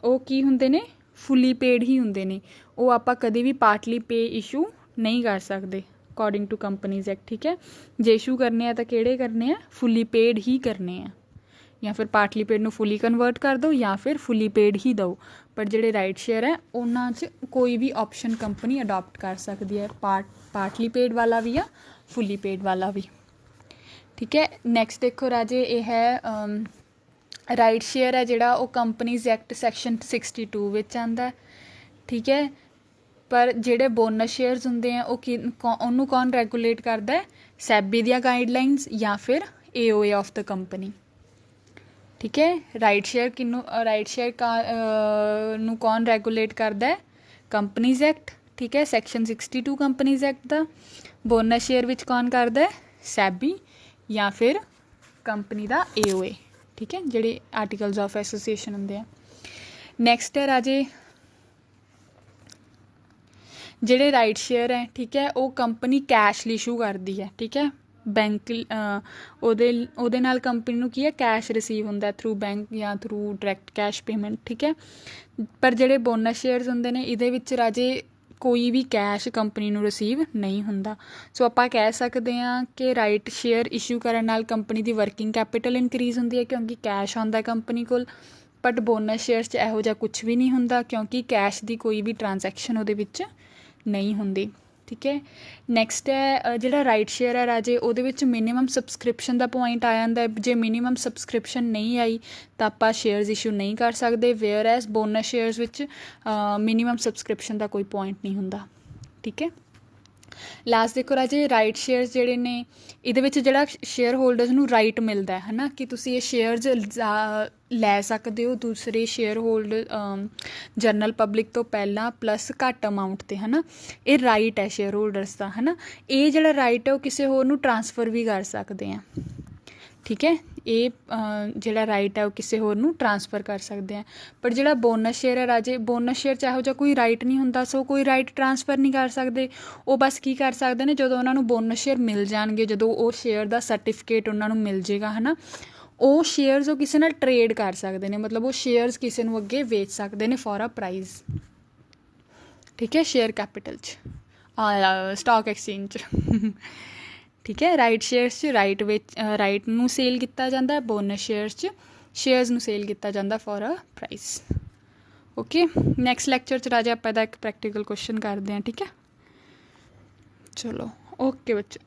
ਉਹ ਕੀ ਹੁੰਦੇ ਨੇ, ਫੁੱਲੀ ਪੇਡ ਹੀ ਹੁੰਦੇ ਨੇ। ਉਹ ਆਪਾਂ ਕਦੇ ਵੀ ਪਾਰਟਲੀ ਪੇ ਇਸ਼ੂ ਨਹੀਂ ਕਰ ਸਕਦੇ ਅਕੋਰਡਿੰਗ ਟੂ ਕੰਪਨੀਜ਼ ਐਕਟ, ਠੀਕ ਹੈ। ਜੇ ਇਸ਼ੂ ਕਰਨੇ ਆ ਤਾਂ ਕਿਹੜੇ ਕਰਨੇ ਆ, ਫੁੱਲੀ ਪੇਡ ਹੀ ਕਰਨੇ ਆ, ਜਾਂ ਫਿਰ ਪਾਰਟਲੀ ਪੇਡ ਨੂੰ ਫੁੱਲੀ ਕਨਵਰਟ ਕਰ ਦਿਓ ਜਾਂ ਫਿਰ ਫੁੱਲੀ ਪੇਡ ਹੀ ਦਿਓ। ਪਰ ਜਿਹੜੇ ਰਾਈਟ ਸ਼ੇਅਰ ਹੈ ਉਹਨਾਂ 'ਚ ਕੋਈ ਵੀ ਆਪਸ਼ਨ ਕੰਪਨੀ ਅਡੋਪਟ ਕਰ ਸਕਦੀ ਹੈ, ਪਾਰਟਲੀ ਪੇਡ ਵਾਲਾ ਵੀ ਆ, ਫੁੱਲੀ ਪੇਡ ਵਾਲਾ ਵੀ, ਠੀਕ ਹੈ। ਨੈਕਸਟ ਦੇਖੋ ਰਾਜੇ, ਇਹ ਹੈ ਰਾਈਟ ਸ਼ੇਅਰ ਹੈ ਜਿਹੜਾ ਉਹ ਕੰਪਨੀਜ਼ ਐਕਟ ਸੈਕਸ਼ਨ 62 ਵਿੱਚ ਆਉਂਦਾ, ਠੀਕ ਹੈ। ਪਰ ਜਿਹੜੇ ਬੋਨਸ ਸ਼ੇਅਰਸ ਹੁੰਦੇ ਆ ਉਹ ਉਹਨੂੰ ਕੌਣ ਰੈਗੂਲੇਟ ਕਰਦਾ, ਸੈਬੀ ਦੀਆਂ ਗਾਈਡਲਾਈਨਸ ਜਾਂ ਫਿਰ AOA ਆਫ ਦ ਕੰਪਨੀ, ਠੀਕ ਹੈ। ਰਾਈਟ ਸ਼ੇਅਰ ਨੂੰ ਕੌਣ ਰੈਗੂਲੇਟ ਕਰਦਾ, ਕੰਪਨੀਜ਼ ਐਕਟ, ਠੀਕ ਹੈ, ਸੈਕਸ਼ਨ 62 ਕੰਪਨੀਜ਼ ਐਕਟ ਦਾ। ਬੋਨਸ ਸ਼ੇਅਰ ਵਿੱਚ ਕੌਣ ਕਰਦਾ, ਸੈਬੀ ਜਾਂ ਫਿਰ ਕੰਪਨੀ ਦਾ AOA, ਠੀਕ ਹੈ, ਜਿਹੜੇ ਆਰਟੀਕਲਸ ਆਫ ਐਸੋਸੀਏਸ਼ਨ ਹੁੰਦੇ ਆ। ਨੈਕਸਟ ਹੈ ਰਾਜੇ, ਜਿਹੜੇ ਰਾਈਟ ਸ਼ੇਅਰ ਹੈ, ਠੀਕ ਹੈ, ਉਹ ਕੰਪਨੀ ਕੈਸ਼ ਲਈ ਇਸ਼ੂ ਕਰਦੀ ਹੈ, ਠੀਕ ਹੈ, ਬੈਂਕ ਉਹਦੇ ਨਾਲ ਕੰਪਨੀ ਨੂੰ ਕੀ ਹੈ, ਕੈਸ਼ ਰਿਸੀਵ ਹੁੰਦਾ ਥਰੂ ਬੈਂਕ ਜਾਂ ਥਰੂ ਡਾਇਰੈਕਟ ਕੈਸ਼ ਪੇਮੈਂਟ, ਠੀਕ ਹੈ। ਪਰ ਜਿਹੜੇ ਬੋਨਸ ਸ਼ੇਅਰਸ ਹੁੰਦੇ ਨੇ ਇਹਦੇ ਵਿੱਚ ਰਾਜੇ ਕੋਈ ਵੀ ਕੈਸ਼ ਕੰਪਨੀ ਨੂੰ ਰਿਸੀਵ ਨਹੀਂ ਹੁੰਦਾ। ਸੋ ਆਪਾਂ ਕਹਿ ਸਕਦੇ ਹਾਂ ਕਿ ਰਾਈਟ ਸ਼ੇਅਰ ਇਸ਼ੂ ਕਰਨ ਨਾਲ ਕੰਪਨੀ ਦੀ ਵਰਕਿੰਗ ਕੈਪੀਟਲ ਇਨਕਰੀਜ਼ ਹੁੰਦੀ ਹੈ ਕਿਉਂਕਿ ਕੈਸ਼ ਆਉਂਦਾ ਕੰਪਨੀ ਕੋਲ, ਬਟ ਬੋਨਸ ਸ਼ੇਅਰਸ 'ਚ ਇਹੋ ਜਿਹਾ ਕੁਛ ਵੀ ਨਹੀਂ ਹੁੰਦਾ ਕਿਉਂਕਿ ਕੈਸ਼ ਦੀ ਕੋਈ ਵੀ ਟ੍ਰਾਂਜੈਕਸ਼ਨ ਉਹਦੇ ਵਿੱਚ ਨਹੀਂ ਹੁੰਦੀ, ਠੀਕ ਹੈ। ਨੈਕਸਟ ਹੈ ਜਿਹੜਾ ਰਾਈਟ ਸ਼ੇਅਰ ਹੈ ਰਾਜੇ, ਉਹਦੇ ਵਿੱਚ ਮਿਨੀਮਮ ਸਬਸਕ੍ਰਿਪਸ਼ਨ ਦਾ ਪੁਆਇੰਟ ਆ ਜਾਂਦਾ। ਜੇ ਮਿਨੀਮਮ ਸਬਸਕ੍ਰਿਪਸ਼ਨ ਨਹੀਂ ਆਈ ਤਾਂ ਆਪਾਂ ਸ਼ੇਅਰਸ ਇਸ਼ੂ ਨਹੀਂ ਕਰ ਸਕਦੇ, ਵੇਅਰ ਐਜ਼ ਬੋਨਸ ਸ਼ੇਅਰਸ ਵਿੱਚ ਮਿਨੀਮਮ ਸਬਸਕ੍ਰਿਪਸ਼ਨ ਦਾ ਕੋਈ ਪੁਆਇੰਟ ਨਹੀਂ ਹੁੰਦਾ, ਠੀਕ ਹੈ। ਲਾਸਟ ਦੇਖੋ ਰਾਜੇ ਰਾਈਟ ਸ਼ੇਅਰਸ ਜਿਹੜੇ ਨੇ, ਇਹਦੇ ਵਿੱਚ ਜਿਹੜਾ ਸ਼ੇਅਰ ਹੋਲਡਰਸ ਨੂੰ ਰਾਈਟ ਮਿਲਦਾ ਹੈ ਨਾ, ਕਿ ਤੁਸੀਂ ਇਹ ਸ਼ੇਅਰਸ ਲੈ ਸਕਦੇ ਹੋ ਦੂਸਰੇ ਸ਼ੇਅਰ ਹੋਲਡਰ ਜਨਰਲ ਪਬਲਿਕ ਤੋਂ ਪਹਿਲਾਂ ਪਲੱਸ ਘੱਟ ਅਮਾਊਂਟ 'ਤੇ, ਹੈ ਨਾ। ਇਹ ਰਾਈਟ ਹੈ ਸ਼ੇਅਰ ਹੋਲਡਰਸ ਦਾ, ਹੈ ਨਾ। ਇਹ ਜਿਹੜਾ ਰਾਈਟ ਹੈ ਉਹ ਕਿਸੇ ਹੋਰ ਨੂੰ ਟਰਾਂਸਫਰ ਵੀ ਕਰ ਸਕਦੇ ਆ, ਠੀਕ ਹੈ। ਇਹ ਜਿਹੜਾ ਰਾਈਟ ਹੈ ਉਹ ਕਿਸੇ ਹੋਰ ਨੂੰ ਟਰਾਂਸਫਰ ਕਰ ਸਕਦੇ ਆ। ਪਰ ਜਿਹੜਾ ਬੋਨਸ ਸ਼ੇਅਰ ਹੈ ਰਾਜੇ, ਬੋਨਸ ਸ਼ੇਅਰ 'ਚ ਇਹੋ ਜਿਹਾ ਕੋਈ ਰਾਈਟ ਨਹੀਂ ਹੁੰਦਾ, ਸੋ ਕੋਈ ਰਾਈਟ ਟਰਾਂਸਫਰ ਨਹੀਂ ਕਰ ਸਕਦੇ। ਉਹ ਬਸ ਕੀ ਕਰ ਸਕਦੇ ਨੇ, ਜਦੋਂ ਉਹਨਾਂ ਨੂੰ ਬੋਨਸ ਸ਼ੇਅਰ ਮਿਲ ਜਾਣਗੇ, ਜਦੋਂ ਉਹ ਸ਼ੇਅਰ ਦਾ ਸਰਟੀਫਿਕੇਟ ਉਹਨਾਂ ਨੂੰ ਮਿਲ ਜਾਏਗਾ, ਹੈ ਨਾ, ਉਹ ਸ਼ੇਅਰਸ ਉਹ ਕਿਸੇ ਨਾਲ ਟਰੇਡ ਕਰ ਸਕਦੇ ਨੇ, ਮਤਲਬ ਉਹ ਸ਼ੇਅਰਸ ਕਿਸੇ ਨੂੰ ਅੱਗੇ ਵੇਚ ਸਕਦੇ ਨੇ ਫੋਰ ਅ ਪ੍ਰਾਈਜ਼, ਠੀਕ ਹੈ, ਸ਼ੇਅਰ ਕੈਪੀਟਲ 'ਚ, ਸਟਾਕ ਐਕਸਚੇਂਜ 'ਚ, ਠੀਕ ਹੈ। ਰਾਈਟ ਸ਼ੇਅਰਸ 'ਚ ਰਾਈਟ ਨੂੰ ਸੇਲ ਕੀਤਾ ਜਾਂਦਾ, ਬੋਨਸ ਸ਼ੇਅਰਸ 'ਚ ਸ਼ੇਅਰਸ ਨੂੰ ਸੇਲ ਕੀਤਾ ਜਾਂਦਾ for a price. Okay, next lecture 'ਚ ਰਾਜੇ ਆਪਾਂ ਇਹਦਾ ਇੱਕ ਪ੍ਰੈਕਟੀਕਲ ਕੁਐਸਚਨ ਕਰਦੇ ਹਾਂ, ਠੀਕ ਹੈ। ਚਲੋ ਓਕੇ ਬੱਚੇ।